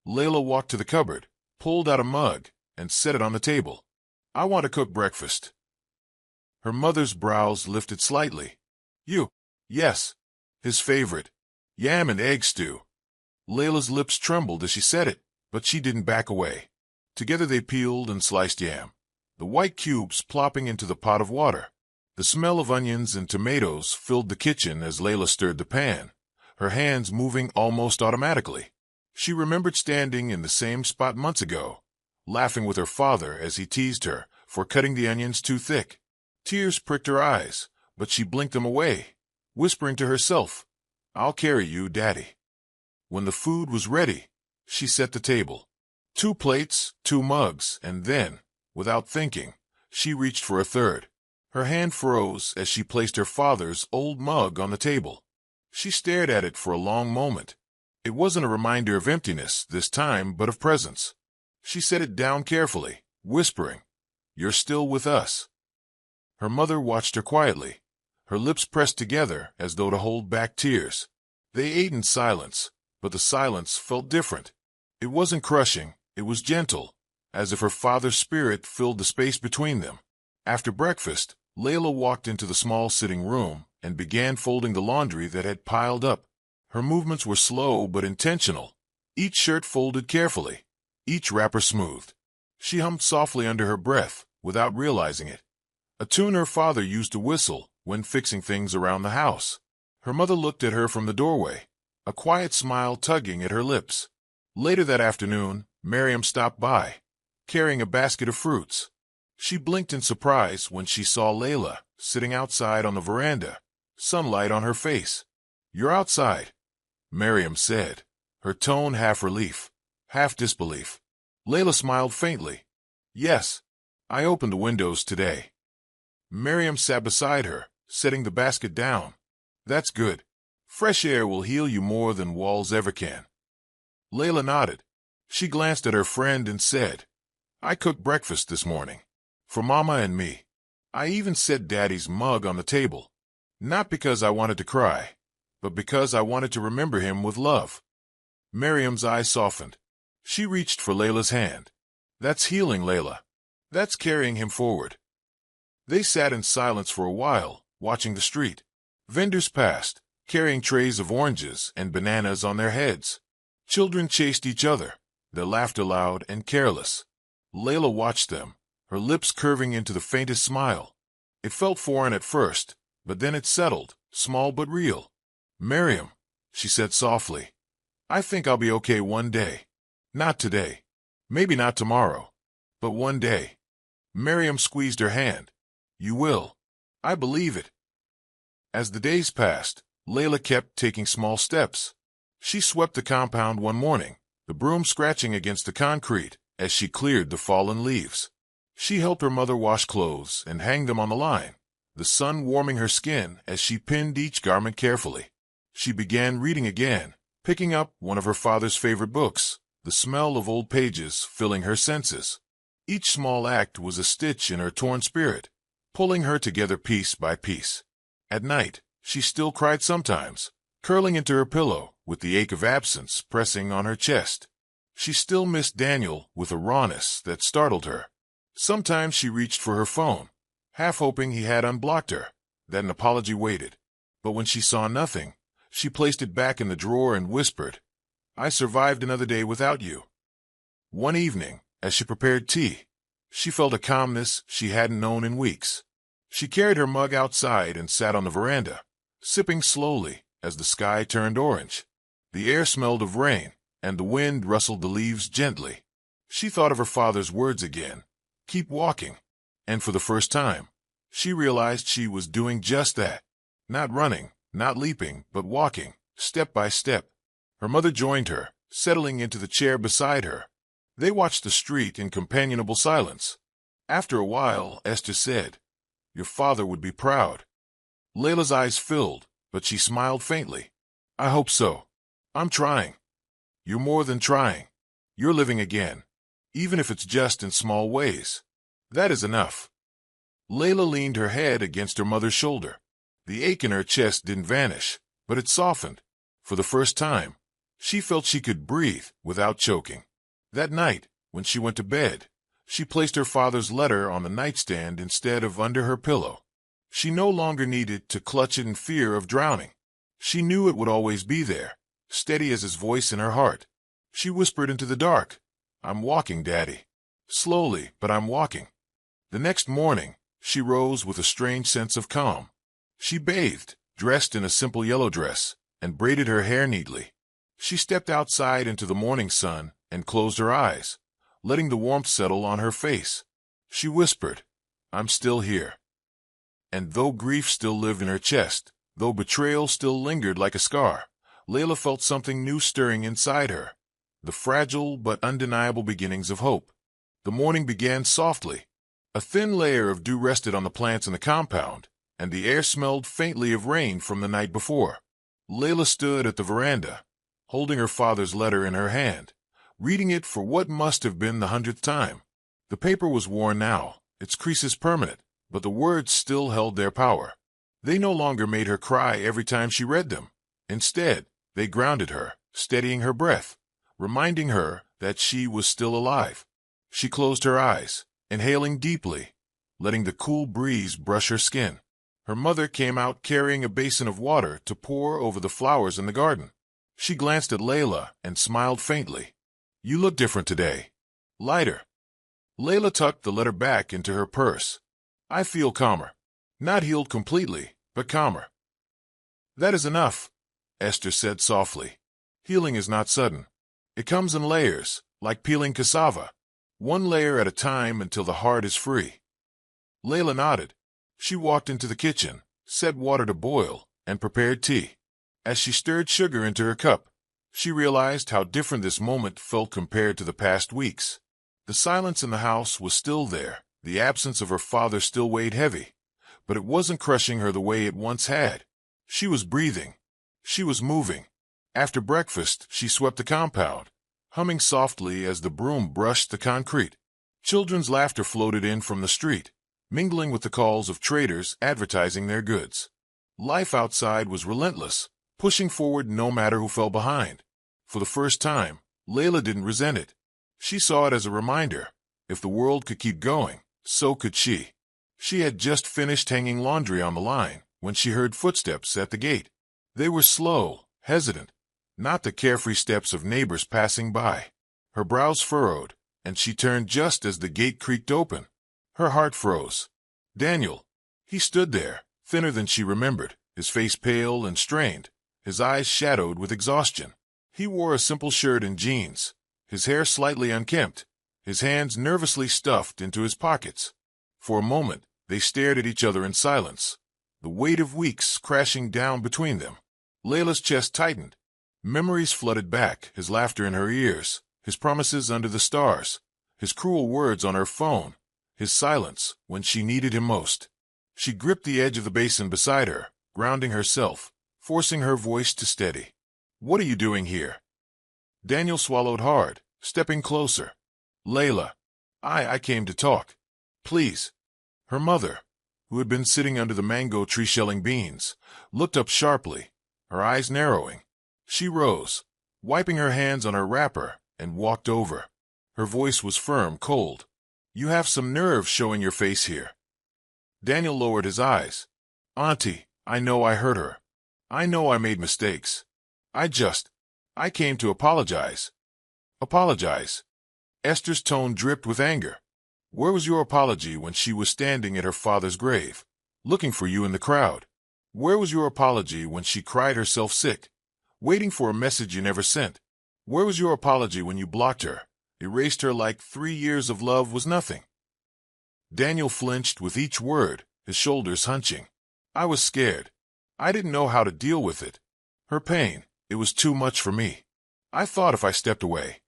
Layla walked to the cupboard, pulled out a mug, and set it on the table. "I want to cook breakfast." Her mother's brows lifted slightly. "You?" "Yes. His favorite. Yam and egg stew." Layla's lips trembled as she said it, but she didn't back away. Together they peeled and sliced yam. the white cubes plopping into the pot of water. The smell of onions and tomatoes filled the kitchen as Layla stirred the pan, her hands moving almost automatically. She remembered standing in the same spot months ago, laughing with her father as he teased her for cutting the onions too thick. Tears pricked her eyes, but she blinked them away, whispering to herself, "I'll carry you, Daddy." When the food was ready, she set the table. 2 plates, 2 mugs, and then, without thinking, she reached for a third. Her hand froze as she placed her father's old mug on the table. She stared at it for a long moment. It wasn't a reminder of emptiness this time, but of presence. She set it down carefully, whispering, "You're still with us." Her mother watched her quietly, her lips pressed together as though to hold back tears. They ate in silence, but the silence felt different. It wasn't crushing, it was gentle, as if her father's spirit filled the space between them. After breakfast, Layla walked into the small sitting room and began folding the laundry that had piled up. Her movements were slow but intentional, each shirt folded carefully, each wrapper smoothed. She hummed softly under her breath, without realizing it, a tune her father used to whistle when fixing things around the house. Her mother looked at her from the doorway, a quiet smile tugging at her lips. Later that afternoon, Miriam stopped by, carrying a basket of fruits. She blinked in surprise when she saw Layla sitting outside on the veranda, sunlight on her face. "You're outside," Miriam said, her tone half relief, half disbelief. Layla smiled faintly. "Yes, I opened the windows today." Miriam sat beside her, setting the basket down. "That's good. Fresh air will heal you more than walls ever can." Layla nodded. She glanced at her friend and said, "I cooked breakfast this morning. For Mama and me. I even set Daddy's mug on the table. Not because I wanted to cry, but because I wanted to remember him with love." Miriam's eyes softened. She reached for Layla's hand. "That's healing, Layla. That's carrying him forward." They sat in silence for a while, watching the street. Vendors passed, carrying trays of oranges and bananas on their heads. Children chased each other, their laughter loud and careless. Layla watched them, her lips curving into the faintest smile. It felt foreign at first, but then it settled, small but real. "Miriam," she said softly, "I think I'll be okay one day. Not today. Maybe not tomorrow. But one day." Miriam squeezed her hand. "You will. I believe it." As the days passed, Layla kept taking small steps. She swept the compound one morning, the broom scratching against the concrete as she cleared the fallen leaves. She helped her mother wash clothes and hang them on the line, the sun warming her skin as she pinned each garment carefully. She began reading again, picking up one of her father's favorite books, the smell of old pages filling her senses. Each small act was a stitch in her torn spirit, pulling her together piece by piece. At night, she still cried sometimes, curling into her pillow with the ache of absence pressing on her chest. She still missed Daniel with a rawness that startled her. Sometimes she reached for her phone, half hoping he had unblocked her, that an apology waited. But when she saw nothing, she placed it back in the drawer and whispered, "I survived another day without you." One evening, as she prepared tea, she felt a calmness she hadn't known in weeks. She carried her mug outside and sat on the veranda, sipping slowly as the sky turned orange. The air smelled of rain, and the wind rustled the leaves gently. She thought of her father's words again, "Keep walking," and for the first time, she realized she was doing just that. Not running, not leaping, but walking, step by step. Her mother joined her, settling into the chair beside her. They watched the street in companionable silence. After a while, Esther said, "Your father would be proud." Layla's eyes filled, but she smiled faintly. "I hope so. I'm trying." "You're more than trying. You're living again, even if it's just in small ways. That is enough." Layla leaned her head against her mother's shoulder. The ache in her chest didn't vanish, but it softened. For the first time, she felt she could breathe without choking. That night, when she went to bed, she placed her father's letter on the nightstand instead of under her pillow. She no longer needed to clutch it in fear of drowning. She knew it would always be there, steady as his voice in her heart. She whispered into the dark, "I'm walking, Daddy. Slowly, but I'm walking." The next morning, she rose with a strange sense of calm. She bathed, dressed in a simple yellow dress, and braided her hair neatly. She stepped outside into the morning sun and closed her eyes, letting the warmth settle on her face. She whispered, "I'm still here." And though grief still lived in her chest, though betrayal still lingered like a scar, Layla felt something new stirring inside her, the fragile but undeniable beginnings of hope. The morning began softly. A thin layer of dew rested on the plants in the compound, and the air smelled faintly of rain from the night before. Layla stood at the veranda, holding her father's letter in her hand, reading it for what must have been the 100th time. The paper was worn now, its creases permanent, but the words still held their power. They no longer made her cry every time she read them. Instead, they grounded her, steadying her breath, reminding her that she was still alive. She closed her eyes, inhaling deeply, letting the cool breeze brush her skin. Her mother came out carrying a basin of water to pour over the flowers in the garden. She glanced at Layla and smiled faintly. "You look different today. Lighter." Layla tucked the letter back into her purse. "I feel calmer. Not healed completely, but calmer." "That is enough," Esther said softly. "Healing is not sudden. It comes in layers, like peeling cassava, one layer at a time until the heart is free." Layla nodded. She walked into the kitchen, set water to boil, and prepared tea. As she stirred sugar into her cup, she realized how different this moment felt compared to the past weeks. The silence in the house was still there, the absence of her father still weighed heavy, but it wasn't crushing her the way it once had. She was breathing. She was moving. After breakfast, she swept the compound, humming softly as the broom brushed the concrete. Children's laughter floated in from the street, mingling with the calls of traders advertising their goods. Life outside was relentless, pushing forward no matter who fell behind. For the first time, Layla didn't resent it. She saw it as a reminder. If the world could keep going, so could she. She had just finished hanging laundry on the line when she heard footsteps at the gate. They were slow, hesitant, not the carefree steps of neighbors passing by. Her brows furrowed, and she turned just as the gate creaked open. Her heart froze. Daniel. He stood there, thinner than she remembered, his face pale and strained, his eyes shadowed with exhaustion. He wore a simple shirt and jeans, his hair slightly unkempt, his hands nervously stuffed into his pockets. For a moment, they stared at each other in silence, the weight of weeks crashing down between them. Layla's chest tightened. Memories flooded back, his laughter in her ears, his promises under the stars, his cruel words on her phone, his silence when she needed him most. She gripped the edge of the basin beside her, grounding herself, forcing her voice to steady. "What are you doing here?" Daniel swallowed hard, stepping closer. "Layla, I came to talk. Please." Her mother, who had been sitting under the mango tree shelling beans, looked up sharply, her eyes narrowing. She rose, wiping her hands on her wrapper, and walked over. Her voice was firm, cold. "You have some nerve showing your face here." Daniel lowered his eyes. "Auntie, I know I hurt her. I know I made mistakes. I came to apologize." "Apologize?" Esther's tone dripped with anger. "Where was your apology when she was standing at her father's grave, looking for you in the crowd? Where was your apology when she cried herself sick, waiting for a message you never sent? Where was your apology when you blocked her, erased her like 3 years of love was nothing?" Daniel flinched with each word, his shoulders hunching. "I was scared. I didn't know how to deal with it. Her pain, it was too much for me. I thought if I stepped away."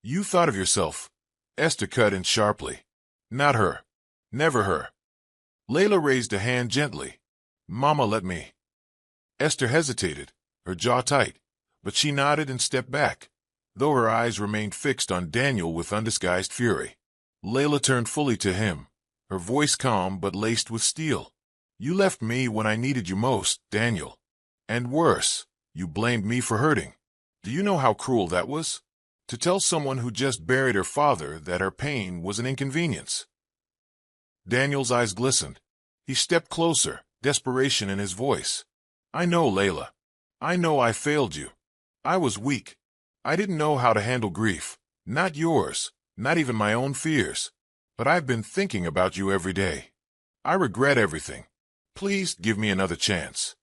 "You thought of yourself," Esther cut in sharply. "Not her. Never her." Layla raised a hand gently. "Mama, let me." Esther hesitated, her jaw tight, but she nodded and stepped back, though her eyes remained fixed on Daniel with undisguised fury. Layla turned fully to him, her voice calm but laced with steel. "You left me when I needed you most, Daniel. And worse, you blamed me for hurting. Do you know how cruel that was? To tell someone who just buried her father that her pain was an inconvenience." Daniel's eyes glistened. He stepped closer, desperation in his voice. "I know, Layla. I know I failed you. I was weak. I didn't know how to handle grief. Not yours, not even my own fears. but I've been thinking about you every day. I regret everything. Please give me another chance."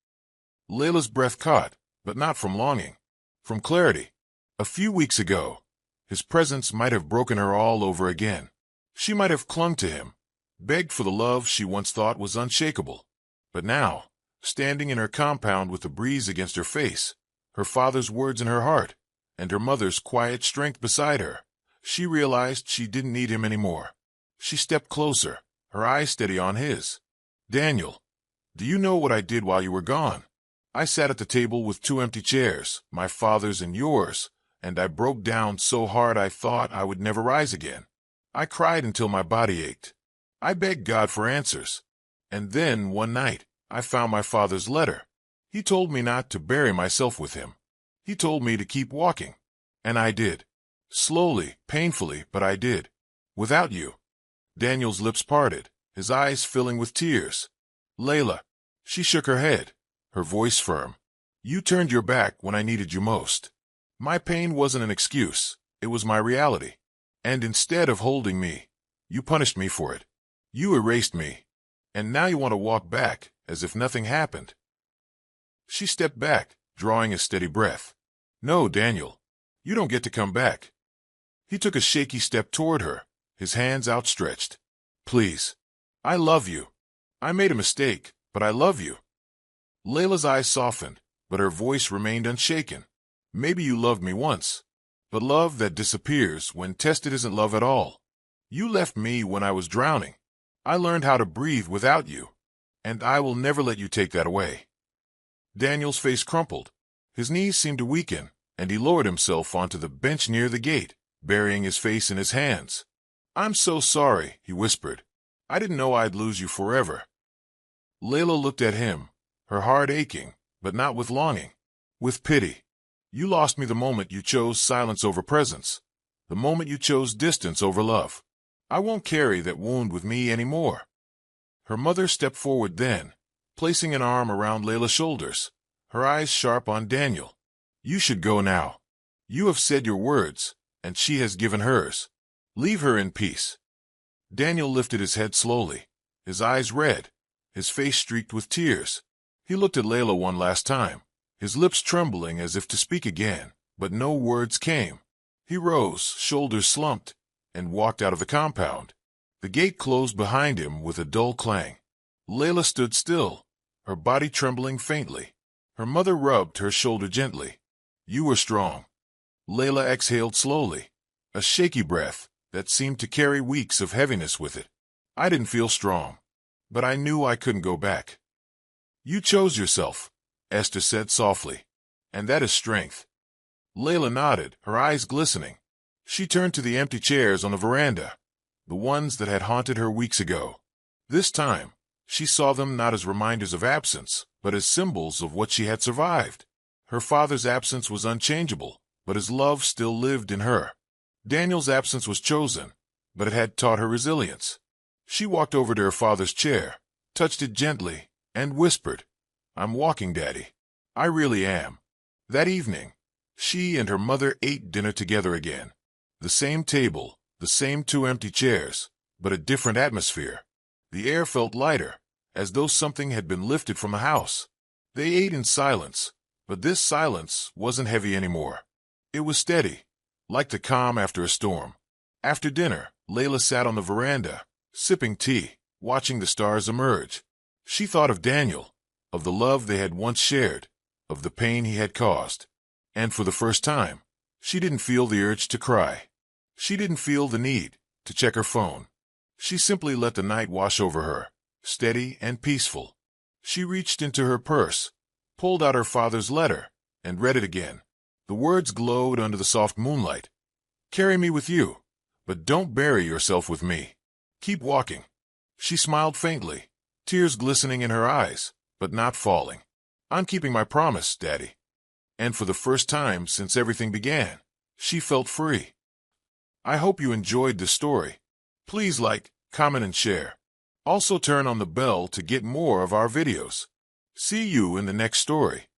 Layla's breath caught, but not from longing, from clarity. A few weeks ago, his presence might have broken her all over again. She might have clung to him, begged for the love she once thought was unshakable. But now, standing in her compound with the breeze against her face, her father's words in her heart, and her mother's quiet strength beside her, she realized she didn't need him anymore. She stepped closer, her eyes steady on his. "Daniel, do you know what I did while you were gone? I sat at the table with 2 empty chairs, my father's and yours, and I broke down so hard I thought I would never rise again. I cried until my body ached. I begged God for answers. And then, one night, I found my father's letter. He told me not to bury myself with him. He told me to keep walking. And I did. Slowly, painfully, but I did. Without you." Daniel's lips parted, his eyes filling with tears. "Layla." She shook her head, her voice firm. "You turned your back when I needed you most. My pain wasn't an excuse, it was my reality. And instead of holding me, you punished me for it. You erased me. And now you want to walk back, as if nothing happened." She stepped back, drawing a steady breath. "No, Daniel. You don't get to come back." He took a shaky step toward her, his hands outstretched. "Please. I love you. I made a mistake, but I love you." Layla's eyes softened, but her voice remained unshaken. "Maybe you loved me once, but love that disappears when tested isn't love at all. You left me when I was drowning. I learned how to breathe without you, and I will never let you take that away." Daniel's face crumpled. His knees seemed to weaken, and he lowered himself onto the bench near the gate, burying his face in his hands. "I'm so sorry," he whispered. "I didn't know I'd lose you forever." Layla looked at him, her heart aching, but not with longing, with pity. "You lost me the moment you chose silence over presence, the moment you chose distance over love. I won't carry that wound with me anymore." Her mother stepped forward then, placing an arm around Layla's shoulders, her eyes sharp on Daniel. "You should go now. You have said your words, and she has given hers. Leave her in peace." Daniel lifted his head slowly, his eyes red, his face streaked with tears. He looked at Layla one last time, his lips trembling as if to speak again, but no words came. He rose, shoulders slumped, and walked out of the compound. The gate closed behind him with a dull clang. Layla stood still, her body trembling faintly. Her mother rubbed her shoulder gently. "You were strong." Layla exhaled slowly, a shaky breath that seemed to carry weeks of heaviness with it. "I didn't feel strong, but I knew I couldn't go back." "You chose yourself," Esther said softly, "and that is strength." Layla nodded, her eyes glistening. She turned to the empty chairs on the veranda, the ones that had haunted her weeks ago. This time, she saw them not as reminders of absence, but as symbols of what she had survived. Her father's absence was unchangeable, but his love still lived in her. Daniel's absence was chosen, but it had taught her resilience. She walked over to her father's chair, touched it gently, and whispered, "I'm walking, Daddy. I really am." That evening, she and her mother ate dinner together again. The same table, the same 2 empty chairs, but a different atmosphere. The air felt lighter, as though something had been lifted from the house. They ate in silence, but this silence wasn't heavy anymore. It was steady, like the calm after a storm. After dinner, Layla sat on the veranda, sipping tea, watching the stars emerge. She thought of Daniel, of the love they had once shared, of the pain he had caused. And for the first time, she didn't feel the urge to cry. She didn't feel the need to check her phone. She simply let the night wash over her, steady and peaceful. She reached into her purse, pulled out her father's letter, and read it again. The words glowed under the soft moonlight. "Carry me with you, but don't bury yourself with me. Keep walking." She smiled faintly, tears glistening in her eyes, but not falling. "I'm keeping my promise, Daddy." And for the first time since everything began, she felt free. I hope you enjoyed this story. Please like, comment, and share. Also turn on the bell to get more of our videos. See you in the next story.